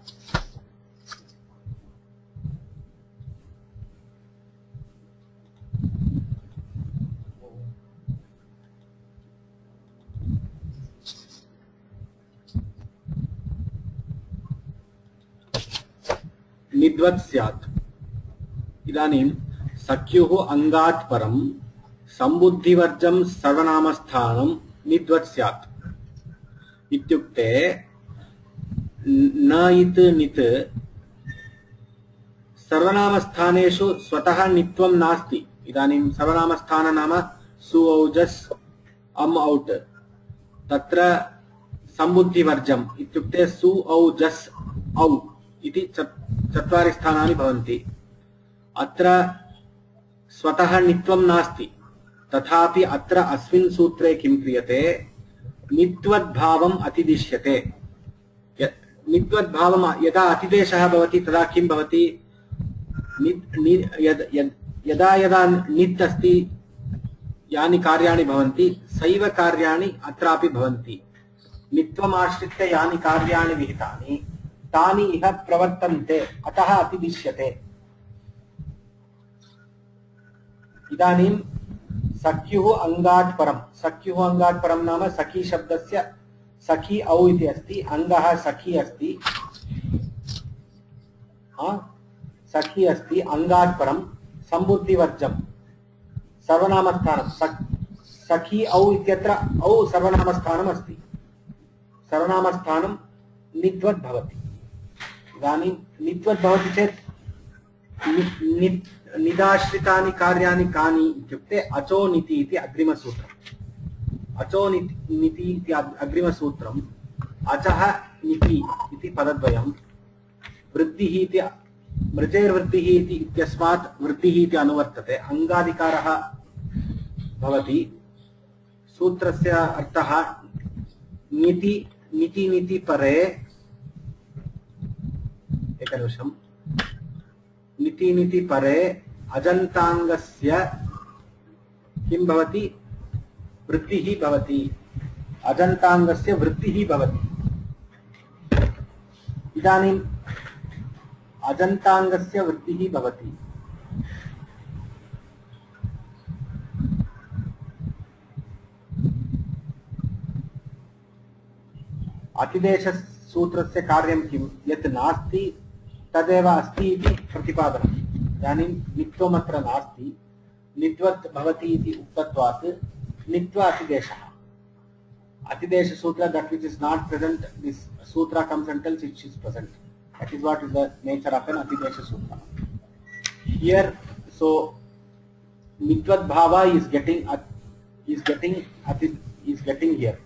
निद्वत् स्यात्। इदानीं सख्युः अंगात् परं सम्बुद्धिवर्जं सर्वनामस्थानं निद्वत् स्यात् इत्युक्ते न इत् नित् सर्वनामस्थानेषु स्वतः नित्वं नास्ति। इदानीं सर्वनामस्थान नाम सु औजस् अम् औट्, तत्र सम्बुद्धिवर्जम् इत्युक्ते सु औजस् औ इति चत्वारि स्थानानि भवन्ति। अत्र स्वतः नित्वं नास्ति, तथापि अत्र अस्मिन् सूत्रे किं क्रियते? नित्वद्भावम् अतिदिश्यते। नित्वद्भावं यदा अतिदेशः भवति तदा किं भवति? यदा यदा नित् अस्ति यानि कार्याणि भवन्ति सैव कार्याणि अत्रापि भवन्ति। नित्वमाश्रित्य यानि कार्याणि विहितानि तानि इह प्रवर्तन्ते, अतः अतिदिश्यते। इदानीं सख्युः अंगात् परं, सख्युः अंगात् परं नाम सखी शब्दस्य सखी औ इति अस्ति, अंगः सखी अस्ति, सखी अस्ति, अंगात् परं सम्बुद्धिवर्जं सर्वनामस्थानं। सखी औ इत्यत्र औ सर्वनामस्थानम् अस्ति, सर्वनामस्थानं निद्वत् भवति। इदानीं निद्वत् भवति चेत् निदाश्रितानि कार्याणि कानि इत्युक्ते अचो निति इति अग्रिमसूत्रम्। अचो निति इति अग्रिमसूत्रम्। अचः निति इति पदद्वयं, वृद्धिः इति मृजेर्वृद्धिः इति इत्यस्मात् वृद्धिः इति अनुवर्तते, अंगाधिकारः भवति। सूत्रस्य अर्थः निति निति निति परे, एकनिमिषम्, निति निति परे अजन्ताङ्गस्य किं भवति? वृद्धिः भवति। अजन्ताङ्गस्य वृद्धिः भवति। इदानीम् अजन्ताङ्गस्य वृद्धिः भवति। अतिदेशसूत्रस्य कार्यं किं? यत् नास्ति तदेव अस्ति इति प्रतिपादनम्। इदानीं नित्वमत्र नास्ति, निद्वत् भवति इति उक्तत्वात् नित्व अतिदेशः। Atidesh that which is not present, this sutra comes and tells it is present. That is what is the nature of an Atidesha Sutra. Here, so Mitvat Bhava is getting here.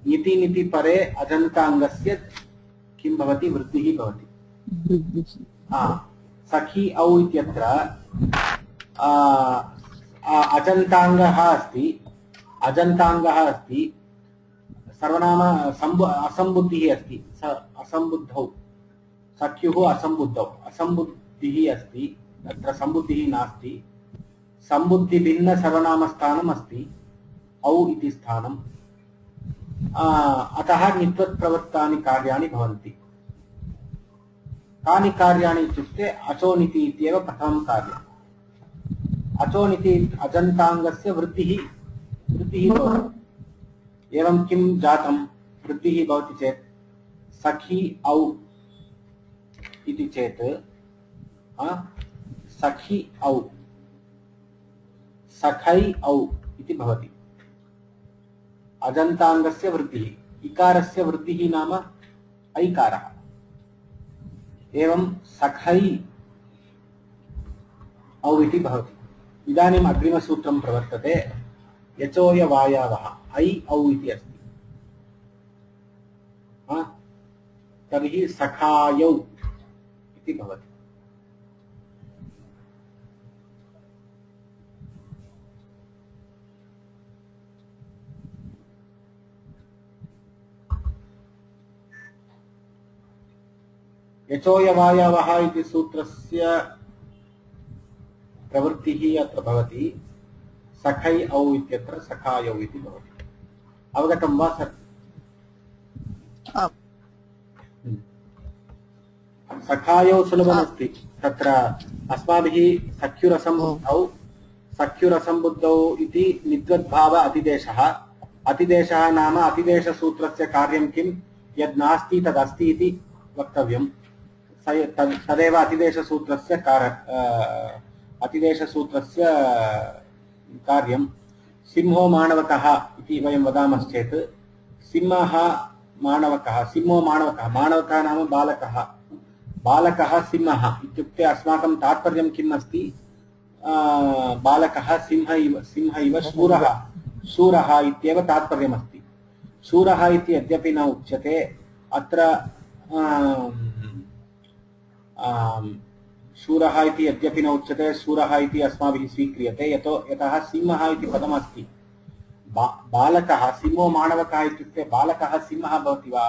Niti niti pare ajanta angasya kim bhavati vrittihi bhavati. Sakhi au ityatra ajantangaha asti. अजन्तांगः अस्ति, सर्वनाम असंबुद्धिः अस्ति, असंबुद्धौ, सख्युः असंबुद्धौ, असंबुद्धिः अस्ति, तत्र संबुद्धिः नास्ति, संबुद्धि भिन्न सर्वनाम स्थानम् अस्ति, औ इति स्थानम्, अतः नित्वत् प्रवृत्तानि कार्याणि भवन्ति। कानि कार्याणि इत्युक्ते अचोनिति इत्येव प्रथमं कार्यम्। अचोनिति अजन्तांगस्य वृद्धिः भवति। एवं किं जातं वृद्धिः भवति चेत् सखी औ इति चेत् सखी औ सखै औ इति भवति। अजन्ताङ्गस्य वृद्धिः, इकारस्य वृद्धिः नाम ऐकारः। एवं सखै औ इति भवति। इदानीम् अग्रिमसूत्रं प्रवर्तते यचोयवायावः ऐ औ इति अस्ति। तर्हि सखायौ इति भवति। यचोयवायावः इति सूत्रस्य प्रवृत्तिः अत्र भवति। सखै औ इत्यत्र सखायौ इति भवति। अवगतं वा सर? सखायौ सुलभमस्ति। तत्र अस्माभिः सख्युरसम्बुद्धौ इति निद्वद्भाव अतिदेशः। अतिदेशः नाम अतिदेशसूत्रस्य कार्यं किं, यद् नास्ति तदस्ति इति वक्तव्यं। तदेव अतिदेशसूत्रस्य कार्यं। सिंहो माणवकः इति वयं वदामश्चेत् सिंहः माणवकः, सिंहो माणवकः, माणवकः नाम बालकः, बालकः सिंहः इत्युक्ते अस्माकं तात्पर्यं किम् अस्ति? बालकः सिंह इव शूरः इत्येव तात्पर्यमस्ति। शूरः इति यद्यपि न उच्यते, अत्र शूरः इति यद्यपि न उच्यते, शूरः इति अस्माभिः स्वीक्रियते, यतः सिंहः इति पदमस्ति। बालकः, सिंहो माणवकः इत्युक्ते बालकः सिंहः भवति वा?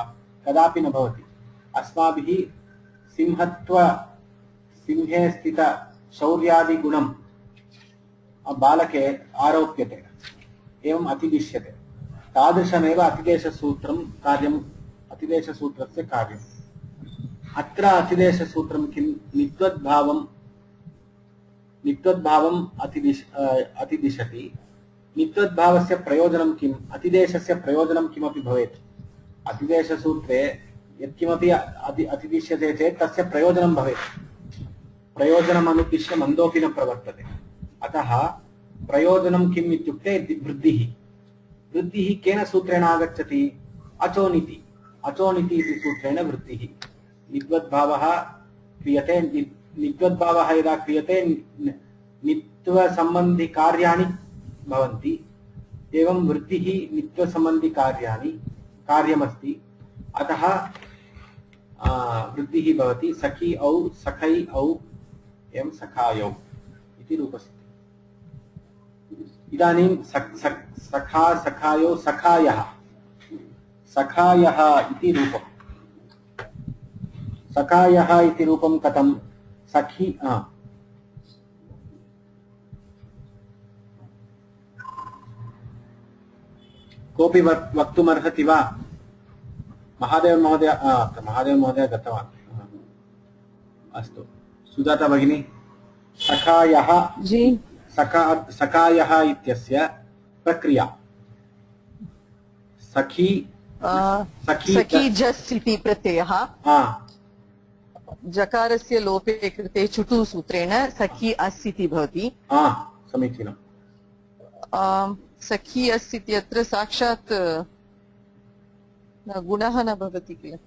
कदापि न भवति। अस्माभिः सिंहे स्थित शौर्यादिगुणं बालके आरोप्यते, एवं अतिदिश्यते। तादृशमेव अतिदेशसूत्रस्य कार्यम्। अत्र अतिदेशसूत्रं किं? नित्वद्भावम् अतिदिशति। नित्वद्भावस्य प्रयोजनं किम्? अतिदेशस्य प्रयोजनं किमपि भवेत्। अतिदेशसूत्रे यत्किमपि अतिदिश्यते चेत् तस्य प्रयोजनं भवेत्। प्रयोजनम् अनुद्दिश्य मन्दोऽपि न प्रवर्तते। अतः प्रयोजनं किम् इत्युक्ते वृद्धिः। वृद्धिः केन सूत्रेण आगच्छति? अचोनिति। अचोनिति इति सूत्रेण वृद्धिः। नित्वद्भावः क्रियते। नित्वद्भावः यदा क्रियते नित्वसम्बन्धि कार्याणि भवन्ति। एवं वृद्धिः नित्वसम्बन्धि कार्यमस्ति। अतः वृद्धिः भवति। सखी औ सखै औ एवं सखायौ इति रूपस्य। इदानीं सखा सखायौ सखायः इति रूपम्। सखायः इति रूपं कथं? सखी कोऽपि वक्तुमर्हति वा? महादेव महोदय गतवान्। अस्तु, सुजाता भगिनी। सखायः सखायः इत्यस्य प्रक्रिया। सखी जस् इति प्रत्ययः जकारस्य लोपे कृते चुटु सूत्रेण सखी अस् इति भवति। समीचीनम्। सखी अस् इत्यत्र साक्षात् गुणः न भवति किल?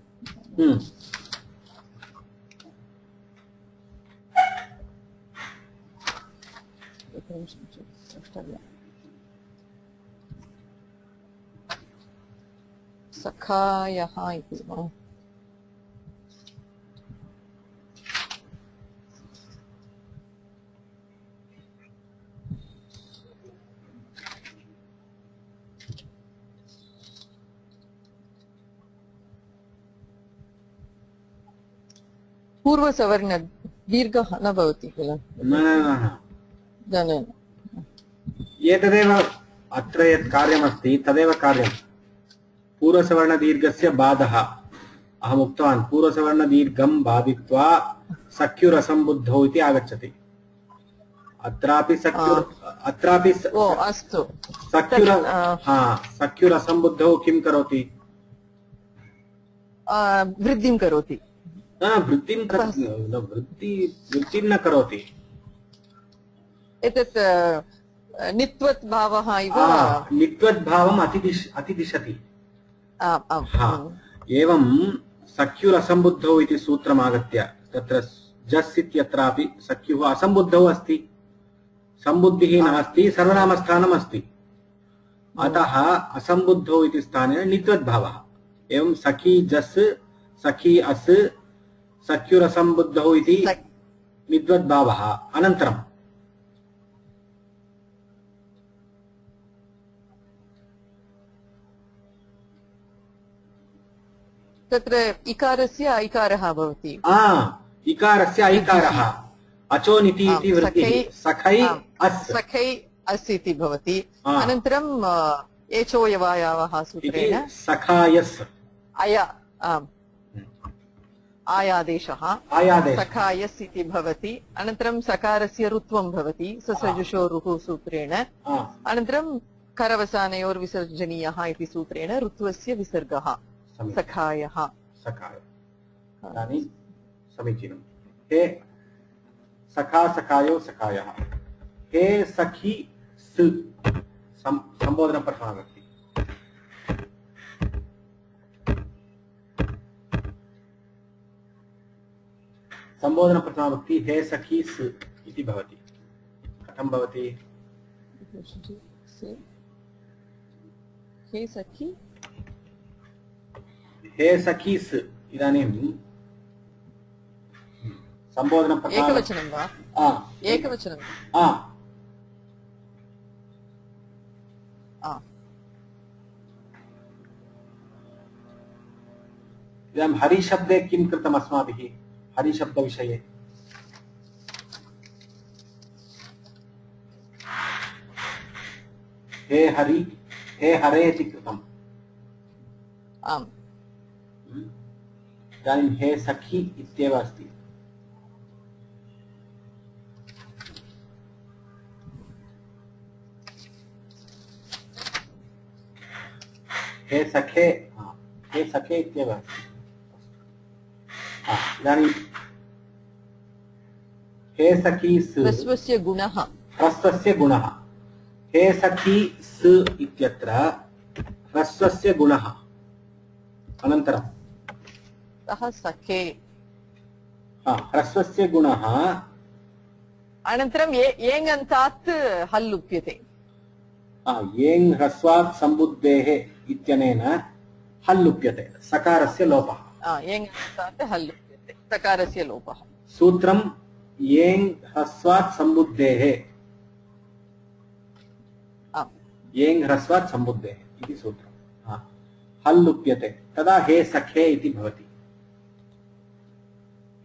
सखायः इति वा? पूर्वसवर्ण दीर्घः न भवति किल? न। एतदेव अत्र यत् कार्यमस्ति तदेव कार्यम्। पूर्वसवर्णदीर्घस्य बाधः अहम् उक्तवान्। पूर्वसवर्णदीर्घं बाधित्वा सख्युरसम्बुद्धौ इति आगच्छति। अत्रापि अत्रापि ओ अस्तु सख्युर सख्युरसम्बुद्धौ किं करोति? वृद्धिं करोति वृत्तिं न करोति। एतत् नित्वत् भावः इव नित्वद्भावम् अतिदिशति। आम् आम् एवं सख्युरसम्बुद्धौ इति सूत्रमागत्य तत्र जस् इत्यत्रापि सख्युः असम्बुद्धौ अस्ति, सम्बुद्धिः नास्ति, सर्वनामस्थानम् अस्ति, अतः असम्बुद्धौ इति स्थाने नित्वद्भावः। एवं सखी जस् सखी अस् सख्युरसम्बुद्धौ इति नित्वद्भावः। अनन्तरं तत्र इकारस्य ऐकारः भवति। इकारस्य ऐकारः अचोनिति इति वृत्तिः। सखै अस् सखै अस् इति भवति। अनन्तरं एचोयवायावः सूत्रेण सखायस् आयादेशः सखायस् इति भवति। अनन्तरं सकारस्य रुत्वं भवति ससजुषोरुः सूत्रेण। अनन्तरं करवसानयोर्विसर्जनीयः इति सूत्रेण रुत्वस्य विसर्गः सखायः। इदानीं समीचीनं। हे सखा सखायो सखायः। हे सखी स् सम्बोधनप्रथमाविभक्ति। सम्बोधनप्रथमाविभक्ति हे सखी स् इति भवति। कथं भवति? हे सखी हे सखीस्। इदानीं सम्बोधनं एकवचनं वा? एकवचनं। इदानीं हरिशब्दे किं कृतम् अस्माभिः? हरिशब्दविषये हे हरि हे हरे इति कृतम्। आम्। इदानीं हे सखी इत्येव अस्ति। हे सखे इत्येव अस्ति। इदानीं हे सखी स् ह्रस्वस्य गुणः। ह्रस्वस्य गुणः। हे सखी स् इत्यत्र ह्रस्वस्य गुणः। अनन्तरं सखे ह्रस्वस्य गुणः। अनन्तरं येङन्तात् हल् लुप्यते। येङ् ह्रस्वात् सम्बुद्धेः इत्यनेन हल् लुप्यते, सकारस्य लोपः। येङन्तात् हल् लुप्यते, सकारस्य लोपः। सूत्रं येङ् ह्रस्वात् सम्बुद्धेः। येङ् ह्रस्वात् सम्बुद्धेः इति सूत्रं। हल् लुप्यते तदा हे सखे इति भवति।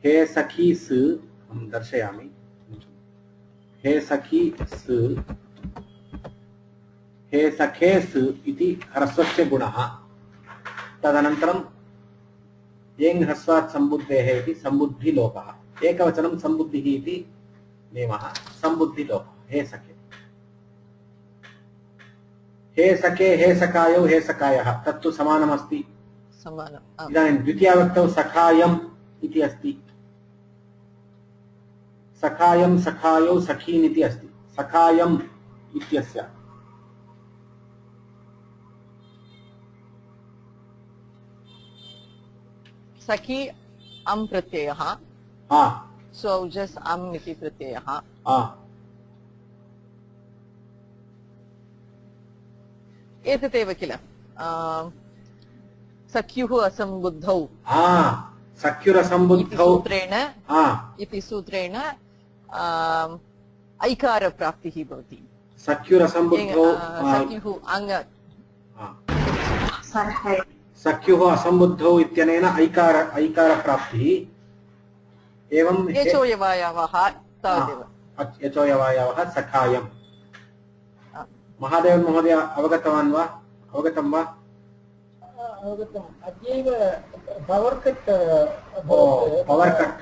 हे सखी स् अहं दर्शयामि। हे सखी स् हे सखे स् इति ह्रस्वस्य गुणः। तदनन्तरं येङ् ह्रस्वात् सम्बुद्धेः इति सम्बुद्धिलोपः। एकवचनं सम्बुद्धिः इति नियमः। सम्बुद्धिलोपः हे सखे। हे सखे हे सखायौ हे सखायः तत्तु समानमस्ति। इदानीं द्वितीयाविभक्तौ सखायम् इति अस्ति। सखायं सखायौ सखीन् इति अस्ति। सखायम् इत्यस्य सखी अम् प्रत्ययः। सौजस् अम् इति प्रत्ययः। एतदेव किल सख्युः असम्बुद्धौ सख्युरसम्बुद्धौ इति सूत्रेण ऐकारप्राप्तिः भवति। सख्युरसम्बुद्धौ सख्युः अङ्ग सख्युः असम्बुद्धौ इत्यनेन ऐकारप्राप्तिः। एवं यचोयवायावः तावदेव। यचोयवायावः सखायम्। महादेव महोदय अवगतवान् वा? अवगतं वा? अवगतम्। अद्यैव पवर् कट् पवर् कट्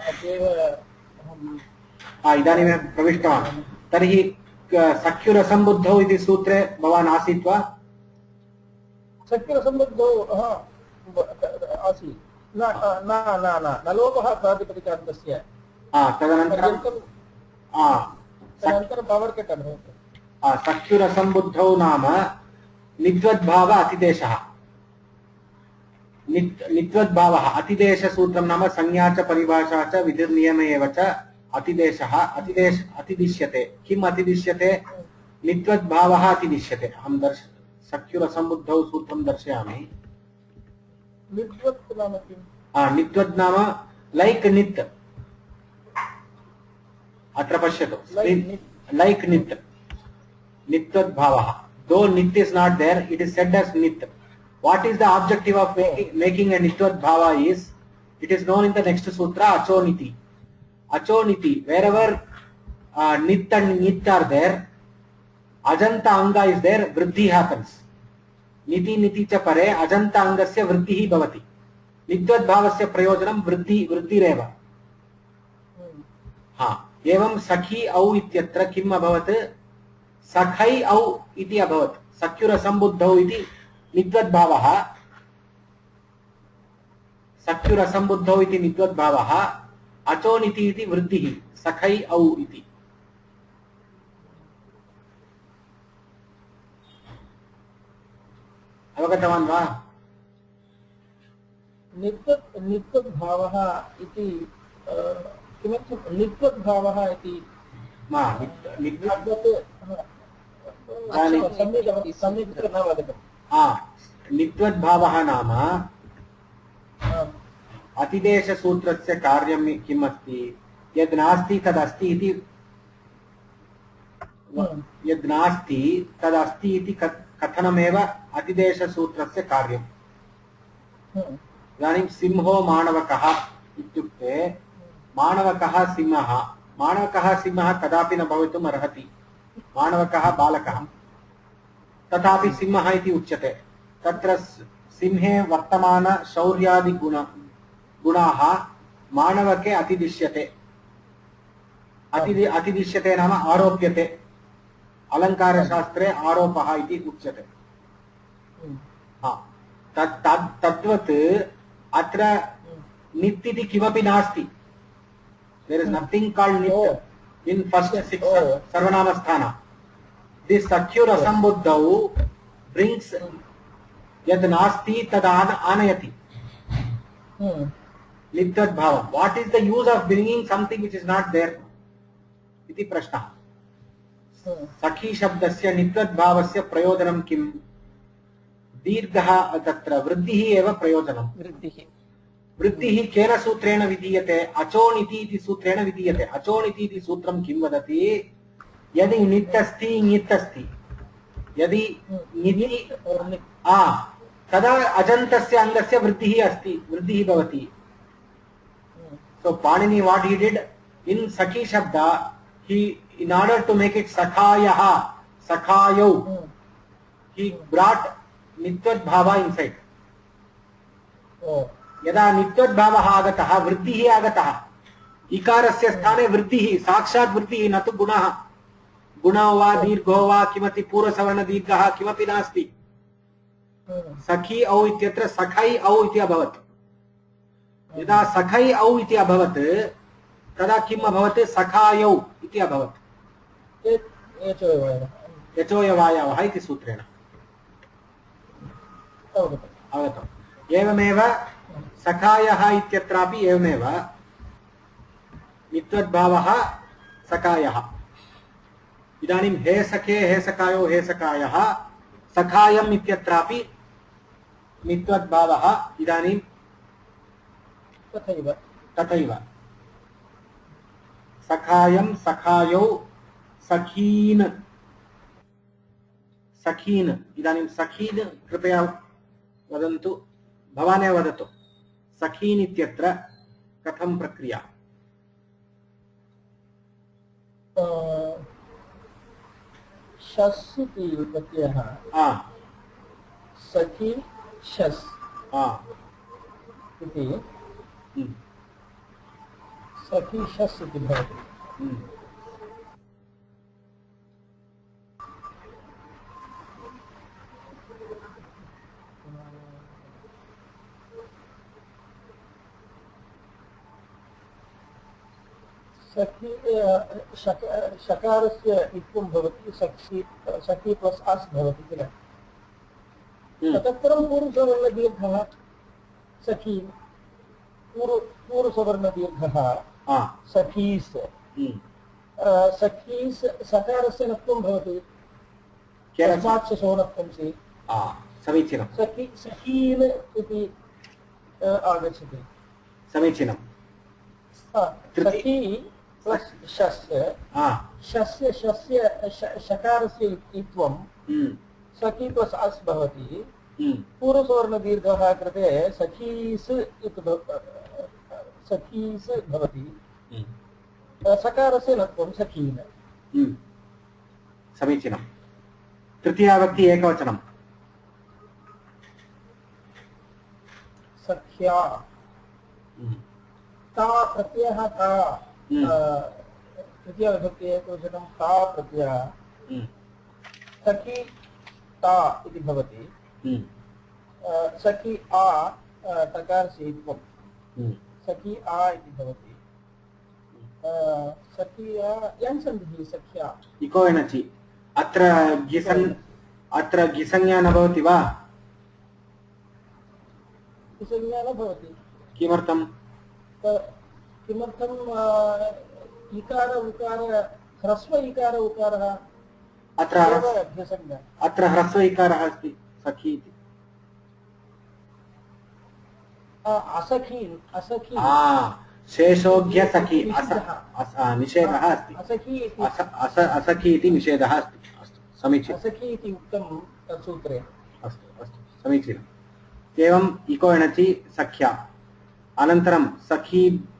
अद्यैव अहं इदानीमेव प्रविष्टवान्। तर्हि सख्युरसम्बुद्धौ इति सूत्रे भवान् आसीत् वा? सख्युरसम्बुद्धौ आसीत्। न न न न न लोपः प्रातिपदिकान्तस्य। तदनन्तरं पावर्कट् अभवत्। सख्युरसम्बुद्धौ नाम नित्वद्भाव अतिदेशः। नित्वद्भावः अतिदेशसूत्रं नाम संज्ञा च परिभाषा च विधिर्नियमे एव च अतिदेशः अतिदिश्यते। किम् अतिदिश्यते? नित्वद्भावः अतिदिश्यते। अहं सख्युरसम्बुद्धौ सूत्रं दर्शयामि। नित्वत् नाम किम्? नित्वद् नाम लैक् नित्। अत्र पश्यतु, लैक् नित्, नित्वद्भावः। Though nit is not there, it is said as nit. What is the objective of making a nitvadbhava is, it is known in the next sutra, achoniti. Achoniti, wherever nit and nit are there, ajanta anga is there, vriddhi happens. Niti niti cha pare, ajanta angasya vriddhi bhavati. Nitvadbhavasya prayojanam vriddhireva. एवं सखी औ इत्यत्र किम् अभवत्? सखै औ इति अभवत्। सख्युरसम्बुद्धौ इति नित्वद्भावः, सख्युरसम्बुद्धौ इति नित्वद्भावः, अचोनिति इति वृद्धिः, सखै औ इति। अवगतवान् वा? नित्वद्भावः इति किमर्थं नित्वद्भावः इति? सम्यक् न वदतु। नित्वद्भावः नाम अतिदेशसूत्रस्य कार्यं किम् अस्ति? यद् नास्ति तदस्ति इति, यद् नास्ति तदस्ति इति कथनमेव अतिदेशसूत्रस्य कार्यम्। इदानीं सिंहो माणवकः इत्युक्ते माणवकः सिंहः, माणवकः सिंहः कदापि न भवितुम् अर्हति। माणवकः बालकः, तथापि सिंहः इति उच्यते। तत्र सिंहे वर्तमान शौर्यादि गुणाः माणवके अतिदिश्यते। अतिदिश्यते नाम आरोप्यते। अलङ्कारशास्त्रे आरोपः इति उच्यते। तद्वत् अत्र नित् इति किमपि नास्ति। There is nothing called nit in first six sarvanamastana. This sakyur asambuddhau brings yad nasti tad anayati. Nityad bhavam. What is the use of bringing something which is not there? Iti prashna. Sakhi shabdasya nityad bhavasya prayojanam kim? Dirgha tatra vriddhihi eva prayojanam. वृद्धिः केन सूत्रेण विधीयते? अचोनिति इति सूत्रेण विधीयते। अचोनिति इति सूत्रं किं वदति? यदि नित् अस्ति ङित् अस्ति, यदि निति तदा अजन्तस्य अङ्गस्य वृद्धिः अस्ति, वृद्धिः भवति। So Panini, what he did in Sakhi Shabda, he, in order to make it Sakhayaha, Sakhayau, he brought Nityad Bhava inside. यदा नित्योद्भावः आगतः वृद्धिः आगतः, इकारस्य स्थाने वृद्धिः, साक्षात् वृद्धिः, न तु गुणः। गुणो वा दीर्घो वा किमपि पूर्वसवर्ण दीर्घः किमपि नास्ति। सखी औ इत्यत्र सखै औ इति अभवत्। यदा सखै औ इति अभवत् तदा किम् अभवत्? सखायौ इति अभवत्। यचोयवायावः इति सूत्रेण अवगतम्। एवमेव सखायः इत्यत्रापि एवमेव नित्वद्भावः सखायः। इदानीं हे सखे हे सखायो हे सखायः, सखायम् इत्यत्रापि नित्वद्भावः इदानीं तथैव सखायं सखायौ सखीन् सखीन्। इदानीं सखीन् कृपया वदन्तु, भवानेव वदतु। सखीन् इत्यत्र कथं प्रक्रिया? शस् इति प्रत्ययः। सखी शस् इति, सखी शस् इति भवति। सखी शकारस्य इत्थं भवति सखी प्लस् अस् भवति किल ततः परं पूर्वसवर्णदीर्घः सखी पूर्वसवर्णदीर्घः सखीस् सखीस् सकारस्य नत्वं भवति तस्मात् शोणत्वं सि समीचीनं सखीन् इति आगच्छति समीचीनं सखी प्लस् शस्य शकारस्य इत्वं सखी प्लस् अस् भवति पूर्वसवर्णदीर्घः कृते सखीस् भवति सकारस्य नत्वं सखीन् समीचीनं तृतीया विभक्ति एकवचनं सख्या ता प्रत्ययः ता तृतीया विभक्ति एकवचनं ता प्रत्ययः सखी ता इति भवति सखी आ तकारस्य इत्वं सखी आ इति भवति सखी यन् सन्धिः सख्या इको एनचि अत्र गिसंज्ञा न भवति वा गिसंज्ञा न भवति किमर्थं किमर्थं इकार उकार ह्रस्व इकार उकारः अत्र ह्रस्व इकारः अस्ति सखी इति असखी शेषोऽज्ञ सखी निषेधः अस्ति असखी इति निषेधः अस्ति अस्तु समीचीनम् असखी इति उक्तं सूत्रे अस्तु अस्तु समीचीनम् एवं इको एणचि सख्या अनन्तरं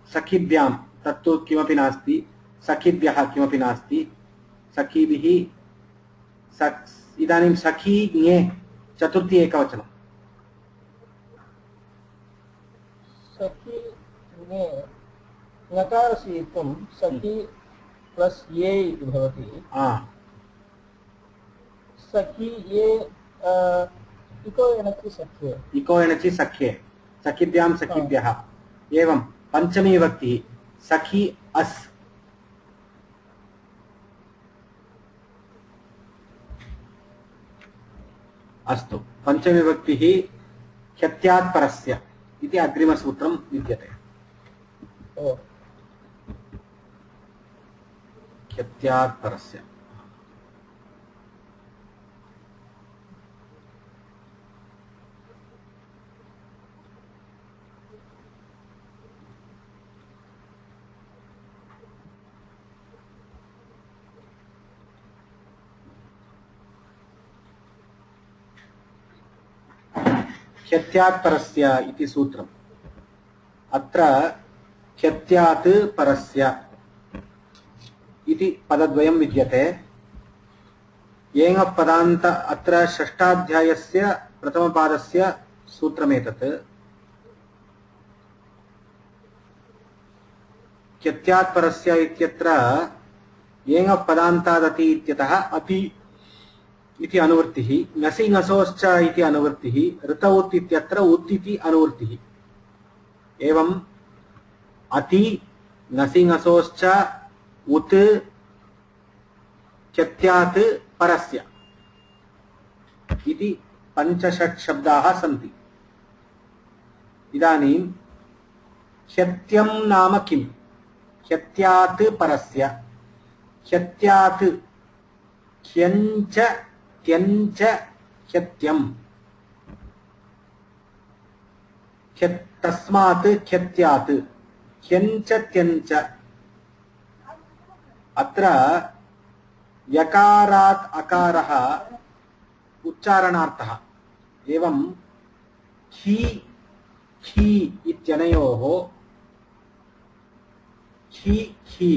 सखीभ्यां तत्तु किमपि नास्ति सखीभ्यः किमपि नास्ति सखीभिः इदानीं सखी ज्ञे चतुर्थी एकवचनं सखी ज्ञे नकारस्य इत्थं सखी प्लस् ये इति भवति सखी ये इको एणचि सख्ये सखीभ्यां सखीभ्यः एवं पंचमी विभक्ति सखी अस् अस्तु पंचमी विभक्ति ह्यत्यात् परस्य इति अग्रिमसूत्रं विद्यते ह्यत्यात् परस्य ह्यत्यात् परस्य इति सूत्रम् अत्र ह्यत्यात् परस्य इति पदद्वयं विद्यते येन पदान्त अत्र षष्ठाध्यायस्य प्रथमपादस्य सूत्रमेतत् ह्यत्यात् परस्य इत्यत्र येन पदान्तादति इत्यतः अति इति अनुवृत्तिः नसि नसोश्च इति अनुवृत्तिः ऋत उत् इत्यत्र उत् इति अनुवृत्तिः एवं अति नसि नसोश्च उत् ह्यत्यात् परस्य इति पञ्चषट् शब्दाः सन्ति इदानीं ह्यत्यं नाम किम् ह्यत्यात् परस्य ह्यत्यात् ह्यञ्च त्यञ्च ह्यत्यम् तस्मात् ह्यत्यात् ह्यञ्च त्यञ्च अत्र यकारात् अकारः उच्चारणार्थः एवं हि हि इत्यनयोः हि हि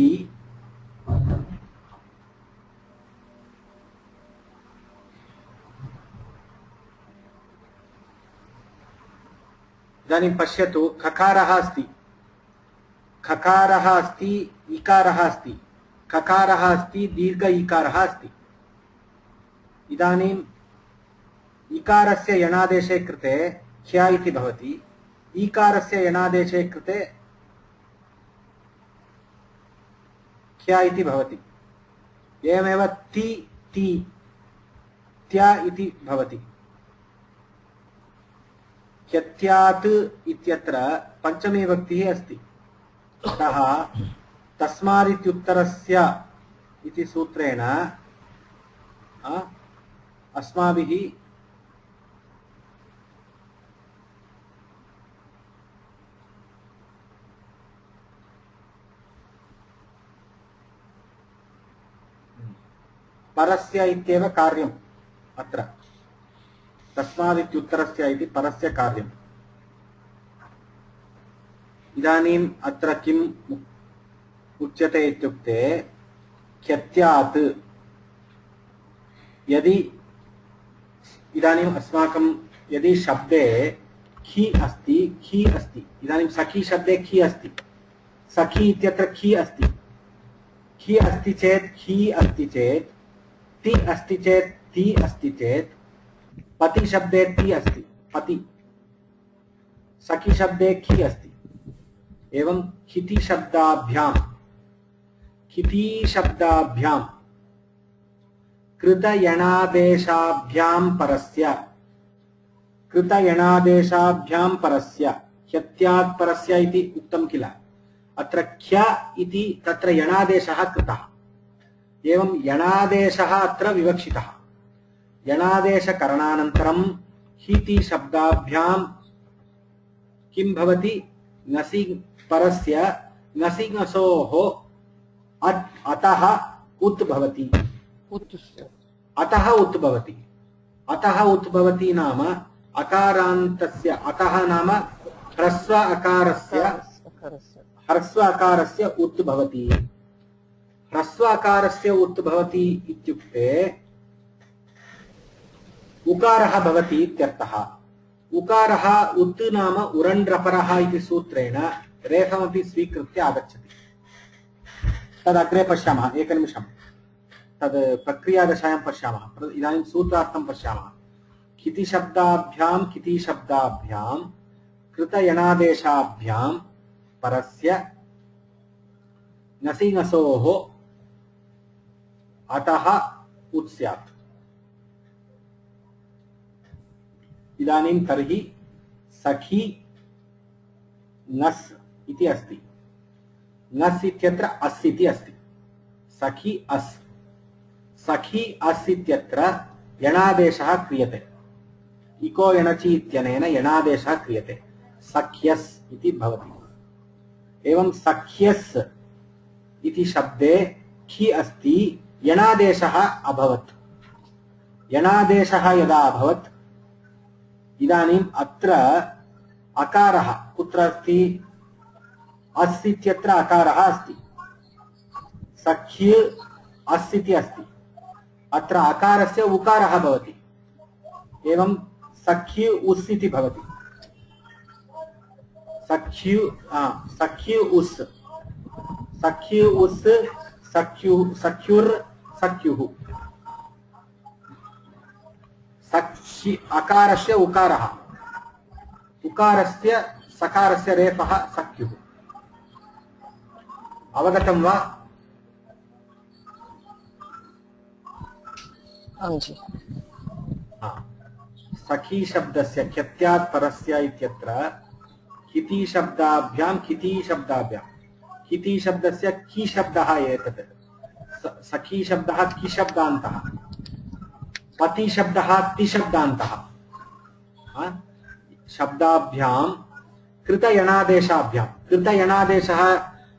इदानीं पश्यतु खकारः अस्ति इकारः अस्ति ककारः अस्ति, दीर्घ ईकारः अस्ति। इदानीम् इकारस्य यणादेशे कृते ख्या इति भवति, ईकारस्य यणादेशे कृते ख्या इति भवति। एवमेव ति ति त्या इति भवति। ख्यत्यात् इत्यत्र पञ्चमी विभक्तिः अस्ति। अतः तस्मादित्युत्तरस्य इति सूत्रेण अस्माभिः परस्य इत्येव कार्यम् अत्र। तस्मादित्युत्तरस्य इति परस्य कार्यम्। इदानीम् अत्र किम् उच्यते इत्युक्ते ख्यत्यात् यदि इदानीम् अस्माकं यदि शब्दे खि अस्ति, खि अस्ति, इदानीं सखी शब्दे खि अस्ति, सखी इत्यत्र खि अस्ति, खि अस्ति चेत्, खि अस्ति चेत्, ति अस्ति चेत्, ति अस्ति चेत्, पति शब्दे ति अस्ति, पति, सखी शब्दे खि अस्ति। एवं खिति शब्दाभ्याम् कृतयणादेशाभ्यां परस्य ख्यत्यात् परस्य इति उक्तं किल। अत्र ख्य इति तत्र यणादेशः कृतः। एवं यणादेशः अत्र विवक्षितः। यणादेशकरणानन्तरं हिति शब्दाभ्यां किं भवति, ङसि परस्य ङसि ङसोः अतः उत् भवति। अतः उत् भवति। अतः उत् भवति नाम अकारान्तस्य, अतः नाम ह्रस्व अकारस्य उत् भवति। ह्रस्व अकारस्य उत् भवति इत्युक्ते उकारः भवति इत्यर्थः। उकारः उत् नाम उरण्ड्रपरः इति सूत्रेण रेफमपि स्वीकृत्य आगच्छति। तदग्रे पश्यामः, एकनिमिषं। तद् प्रक्रियादशायां पश्यामः। इदानीं सूत्रार्थं पश्यामः। खितिशब्दाभ्यां कृतयणादेशाभ्यां परस्य ङसि ङसोः अतः उत् स्यात्। इदानीं तर्हि सखी ङस् इति अस्ति। ङस् इत्यत्र अस् इति अस्ति। सखी अस्, सखी अस् इत्यत्र यणादेशः क्रियते। इको यणचि इत्यनेन यणादेशः क्रियते। सख्यस् इति भवति। एवं सख्यस् इति शब्दे खि अस्ति, यणादेशः अभवत्। यणादेशः यदा अभवत् इदानीम् अत्र अकारः कुत्र अस्ति, अस् इत्यत्र अकारः अस्ति। सख्य अस् इति अस्ति। अत्र अकारस्य उकारः भवति। एवं सख्य उस् इति भवति। सख्य उस्, सख्य उस्, सख्युर्, सख्युः। सखि अकारस्य उकारः, उकारस्य सकारस्य रेफः सख्युः। अवगतं वा? आं जी। सखी शब्दस्य ख्यत्यात् परस्य इत्यत्र खिति शब्दाभ्यां खिति शब्दस्य कि शब्दः एतत्। सखी शब्दः कि शब्दान्तः, पति शब्दः ति शब्दान्तः। शब्दाभ्यां कृतयणादेशाभ्यां, कृतयणादेशः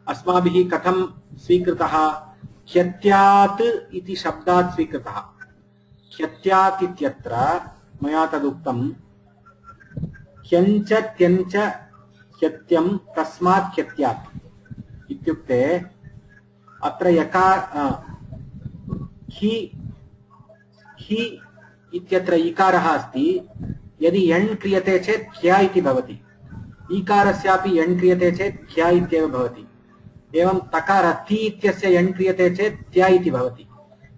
अस्माभिः कथं स्वीकृतः, ख्यत्यात् इति शब्दात् स्वीकृतः। ख्यत्यात् इत्यत्र मया तदुक्तं ख्यञ्च त्यञ्च ख्यत्यं तस्मात् ख्यत्यात् इत्युक्ते अत्र यकार खि इत्यत्र इकारः अस्ति। यदि यण् क्रियते चेत् ख्या इति भवति। ईकारस्यापि यण् क्रियते चेत् ख्या इत्येव भवति। एवं तकार ति इत्यस्य यण् क्रियते चेत् त्या इति भवति।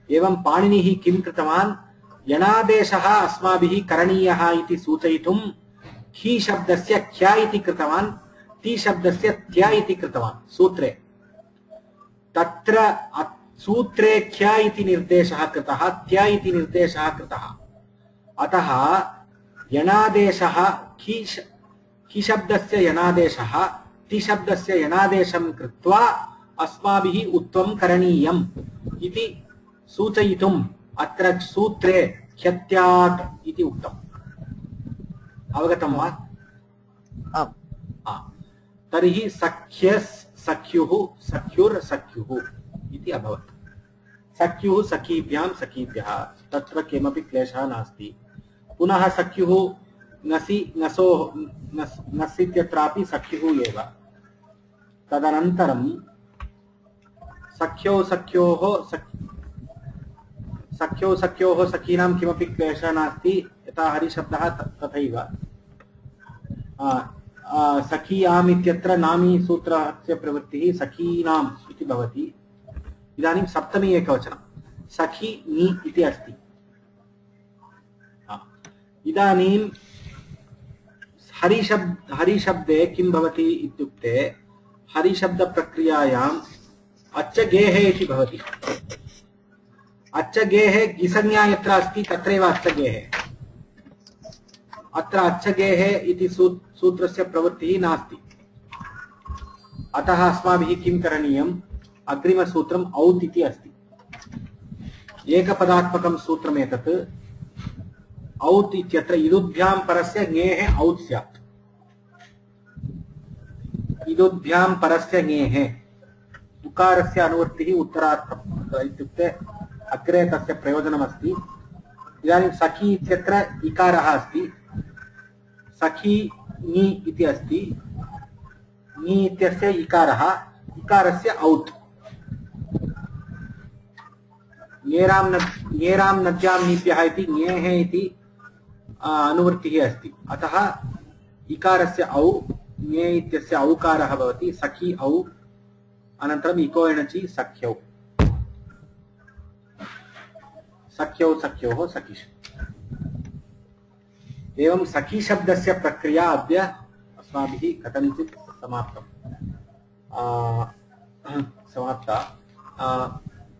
एवं पाणिनिः किं कृतवान्, यणादेशः अस्माभिः करणीयः इति सूचयितुं हि शब्दस्य ख्या इति कृतवान्, ति शब्दस्य त्या इति कृतवान् सूत्रे। तत्र सूत्रे ख्या इति निर्देशः कृतः, त्या इति निर्देशः कृतः। अतः यणादेशः हि शब्दस्य यणादेशः ति शब्दस्य यणादेशं कृत्वा अस्माभिः उत्वं करणीयम् इति सूचयितुम् अत्र सूत्रे ह्यत्यात् इति उक्तम्। अवगतं वा? तर्हि सख्यस् सख्युः सख्युर् सख्युः इति अभवत्। सख्युः सखीभ्यां सखीभ्यः, तत्र किमपि क्लेशः नास्ति। पुनः सख्युः नसि नसो नस् इत्यत्रापि सख्युः एव। तदनन्तरं सख्यौ सख्योः सखीनां किमपि क्लेशः नास्ति, यथा हरिशब्दः तथैव। सखी आम् इत्यत्र नामी सूत्रस्य प्रवृत्तिः सखीनाम् इति भवति। इदानीं सप्तमी एकवचनं सखी नी इति अस्ति। इदानीं हरिशब्दे किं भवति इत्युक्ते हरिशब्दप्रक्रियायाम् अच्चगेः इति भवति। अच्चगेः गिसंज्ञा यत्र अस्ति तत्रैव अच्चगेः। अत्र अच्चगेः इति सूत्रस्य प्रवृत्तिः नास्ति। अतः अस्माभिः किं करणीयम्, अग्रिमसूत्रम् औत् इति अस्ति। एकपदात्मकं सूत्रमेतत्। औत् इत्यत्र इदुभ्यां परस्य ङेः औत् स्यात्। इदुभ्यां परस्य ङेः उकारस्य अनुवृत्तिः उत्तरार्थम् इत्युक्ते अग्रे तस्य प्रयोजनमस्ति। इदानीं सखी इत्यत्र इकारः अस्ति, सखी नी इति अस्ति। नी इत्यस्य इकारः, इकारस्य औत्। ङेरां नद्यां नीभ्यः इति ङेः इति अनुवृत्तिः अस्ति। अतः इकारस्य औ, ङे इत्यस्य औकारः भवति सखी औ, अनन्तरम् इको एणचि सख्यौ। सख्यौ सख्योः सखीषु। एवं सखी शब्दस्य प्रक्रिया अद्य अस्माभिः कथञ्चित् समाप्ता।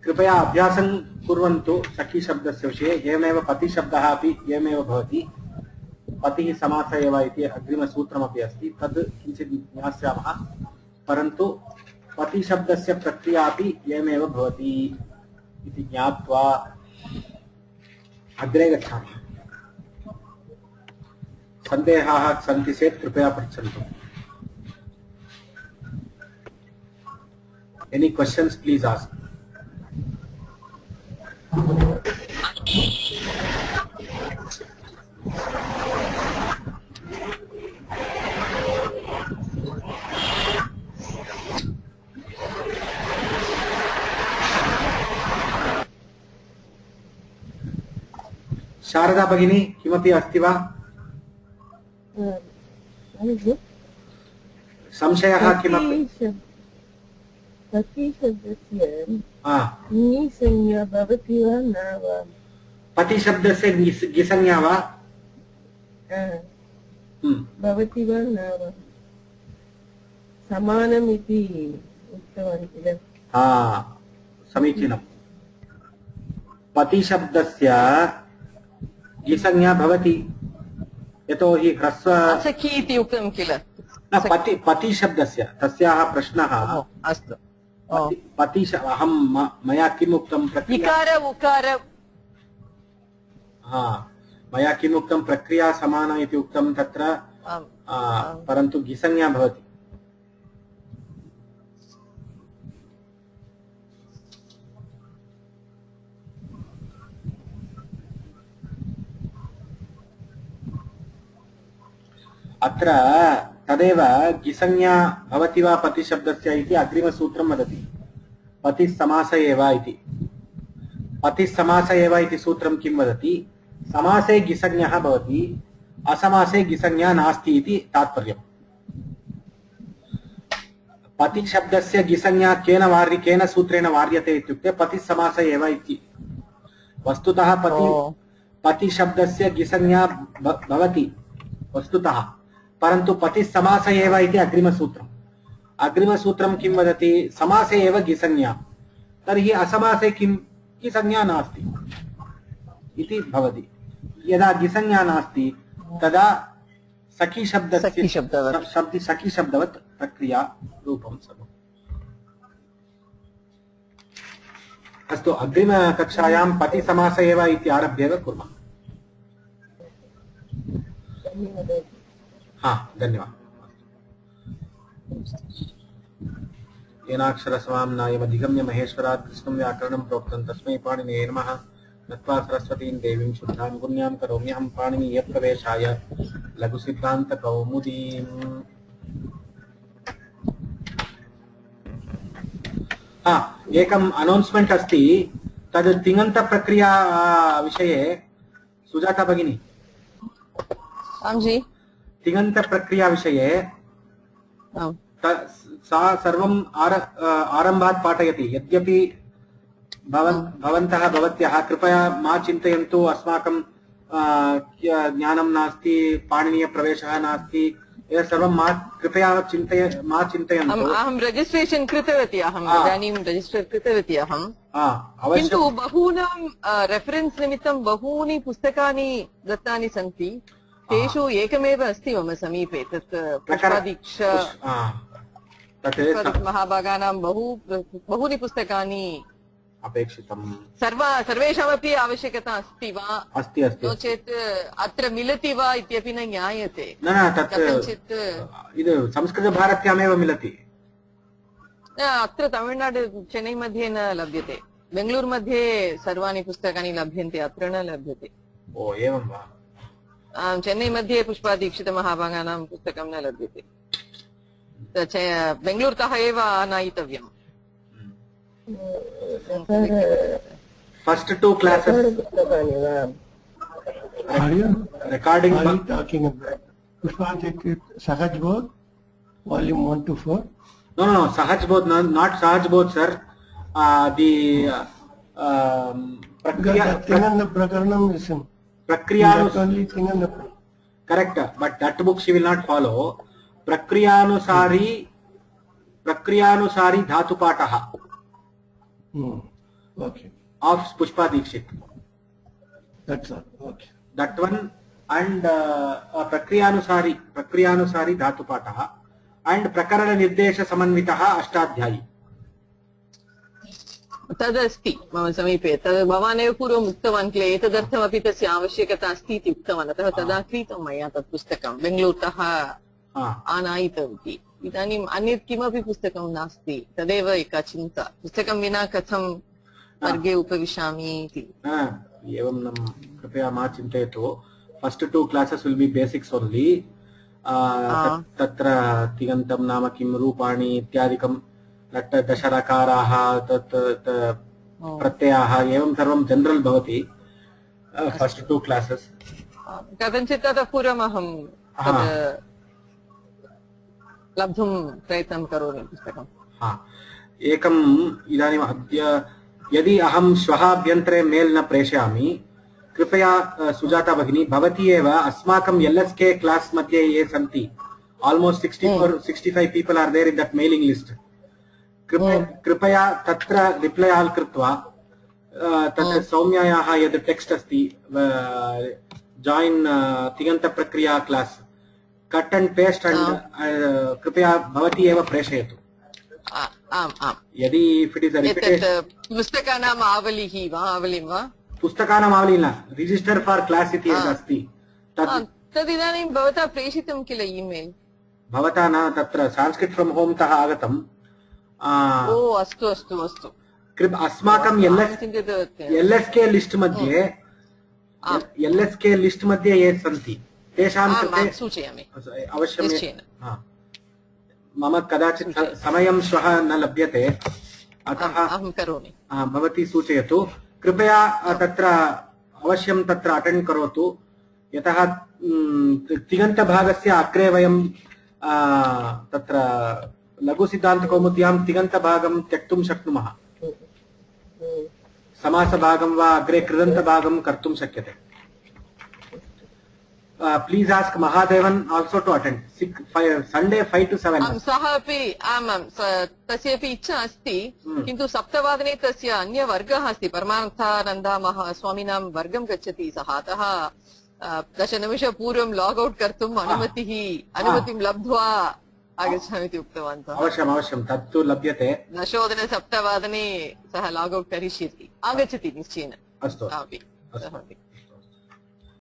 कृपया अभ्यासं कुर्वन्तु सखी शब्दस्य विषये। एवमेव पतिशब्दः अपि एवमेव भवति। पतिः समासः एव इति अग्रिमसूत्रमपि अस्ति, तद् किञ्चित् ज्ञास्यामः। परन्तु पतिशब्दस्य प्रक्रिया अपि एवमेव भवति इति ज्ञात्वा अग्रे गच्छामः। सन्देहाः सन्ति चेत् कृपया पृच्छन्तु। Any questions, please ask. Sharda भगिनी किमपि अस्ति वा? संशयः किमपि? पति शब्दस्य ङि संज्ञा भवति वा न वा? पति शब्दस्य ङिसंज्ञा वा? भवति वा न वा? समानम् इति उक्तवान् किल? समीचीनम्। पति शब्दस्य ङिसंज्ञा भवति, यतोहि ह्रस्व सखी इति उक्तं किल? पति शब्दस्य तस्याः प्रश्नः। अस्तु। पति अहं मया किम् उक्तं, इकार उकार। मया किम् उक्तं, प्रक्रिया समाना इति उक्तं तत्र, परन्तु ङिसंज्ञा भवति। अत्र तदेव ङिसंज्ञा भवति वा पतिशब्दस्य इति अग्रिमसूत्रं वदति। पतिः समास एव इति। पतिः समास एव इति सूत्रं किं वदति? समासे ङिसंज्ञः भवति, असमासे ङिसंज्ञा नास्ति इति तात्पर्यम्। पति शब्दस्य गिसंज्ञा केन सूत्रेण वार्यते इत्युक्ते पति समास एव इति। वस्तुतः पति शब्दस्य गिसंज्ञा भवति वस्तुतः, परन्तु पति समास एव इति अग्रिमसूत्रम्। अग्रिमसूत्रं किं वदति? समासे एव गिसंज्ञा, तर्हि असमासे किं गिसंज्ञा नास्ति इति भवति। यदा गिसंज्ञा नास्ति तदा सखी शब्दवत् प्रक्रिया रूपं सर्वम्। अस्तु, अग्रिमकक्षायां पति समास एव इति आरभ्य एव कुर्मः। धन्यवादः। येनाक्षरसमाम्नायमधिगम्य महेश्वरात् कृष्णं व्याकरणं प्रोक्तं तस्मै पाणिनये नमः। नत्वा सरस्वतीं देवीं शुद्धां पुण्यां करोम्यहं पाणिनीयप्रवेशाय लघुसिद्धान्तकौमुदीम्। एकम् अनौन्स्मेण्ट् अस्ति, तद् तिङन्तप्रक्रिया विषये सुजाता भगिनी। तिङन्तप्रक्रिया विषये सा सर्वम् आरम्भात् पाठयति। यद्यपि भवन्तः भवत्यः कृपया मा चिन्तयन्तु अस्माकं ज्ञानं नास्ति, पाणिनीयप्रवेशः नास्ति, एतत् सर्वं कृपया मा चिन्तयन्तु। अहं रजिस्ट्रेशन् कृतवती, अहम् इदानीं रजिस्टर् कृतवती अहं। किन्तु बहूनां रेफरेन्स् निमित्तं बहूनि पुस्तकानि दत्तानि सन्ति, तेषु एकमेव अस्ति मम समीपे, तत् पुष्पादीक्षा महाभागानां बहूनि पुस्तकानि अपेक्षितं। सर्वेषामपि आवश्यकता अस्ति वा? अस्ति। नो चेत् अत्र मिलति वा इत्यपि न ज्ञायते। न तत् संस्कृतभारत्यामेव मिलति। अत्र तमिळ्नाडु चेन्नै मध्ये न लभ्यते। बेंगलूरु मध्ये सर्वाणि पुस्तकानि लभ्यन्ते, अत्र न लभ्यते। ओ एवं वा? चेन्नै मध्ये पुष्पादीक्षित महाभागानां पुस्तकं न लभ्यते। बेंगलूरुतः एव आनायितव्यम्। First 2 classes recording. Are you talking about Pushpadikshit Sahaj Bodh, volume 1 to 4? No, Sahaj Bodh, not Sahaj Bodh, sir. The Prakriya Prakaranam is in Prakriyanusari. Correct, but that book she will not follow. Prakriyanusari Dhatu Pataha. Okay. Of Pushpa Dikshit. That's all. Okay. That one and Prakriyanusari Dhatu Pataha and Prakarana Nirdesha Samanvitaha Ashtadhyayi. तदस्ति मम समीपे। तद् भवानेव पूर्वम् उक्तवान् किल, एतदर्थमपि तस्य आवश्यकता अस्ति इति उक्तवान्, अतः तदा क्रीतं मया तत् पुस्तकं, बेंगलूरुतः आनायितवती। इदानीम् अन्यत् किमपि पुस्तकं नास्ति, तदेव एका चिन्ता, पुस्तकं विना कथं वर्गे उपविशामि इति। एवं कृपया मा चिन्तयतु। First 2 classes will be basics only. तत्र तिङन्तं नाम किं, रूपाणि इत्यादिकं, दशरकाराः, तत् प्रत्ययाः, एवं सर्वं जनरल भवति फर्स्ट 2 classes। कथञ्चित् ततः पूर्वम् अहं लब्धुं प्रयत्नं करोमि पुस्तकम्। एकम् इदानीम् अद्य यदि अहं श्वः अभ्यन्तरे मेल् न प्रेषयामि, कृपया सुजाता भगिनी भवती एव अस्माकं LSK क्लास् मध्ये ये सन्ति, almost 64-65 people are there in that mailing list. कृपया तत्र रिप्लै आल् कृत्वा तत्र सौम्यायाः यद् टेक्स्ट् अस्ति, जॉइन तिङन्त प्रक्रिया class, cut and paste and कृपया भवती एव प्रेषयतु। आम् आम्। यदि if it is a repetition, पुस्तकानाम् आवलिः वा, आवलिं वा? पुस्तकानाम् आवलिः न, रिजिस्टर् फॉर क्लास् इति अस्ति, तद् इदानीं भवता प्रेषितं किल ईमेल्? भवता न, तत्र संस्कृत फ्रॉम होम तः आगतम्। ओ अस्तु अस्तु अस्तु। अस्माकं LSK लिस्ट् मध्ये ये सन्ति तेषां कृते सूचयामि अवश्यं। मम कदाचित् समयं श्वः न लभ्यते, अतः अहं करोमि। भवती सूचयतु कृपया। तत्र अवश्यं तत्र अटेण्ड् करोतु, यतः तिङन्तभागस्य अग्रे वयं तत्र लघुसिद्धान्तकौमुद्यां तिङन्तभागं त्यक्तुं शक्नुमः समासभागं वा अग्रे कृदन्तभागं कर्तुं शक्यते please ask Mahadevan also to attend Sunday 5 to 7 सः अपि आमां तस्यापि इच्छा अस्ति किन्तु 7 तस्य अन्यवर्गः अस्ति परमार्थानन्द स्वामिनां वर्गं गच्छति सः अतः 10 निमिषपूर्वं लॉग आउट कर्तुम् अनुमतिं लब्ध्वा आगच्छामि इति उक्तवन्तः अवश्यम् अवश्यं तत्तु लभ्यते दशोदने 7 सः लॉग आउट करिष्यति आगच्छति निश्चयेन अस्तु अपि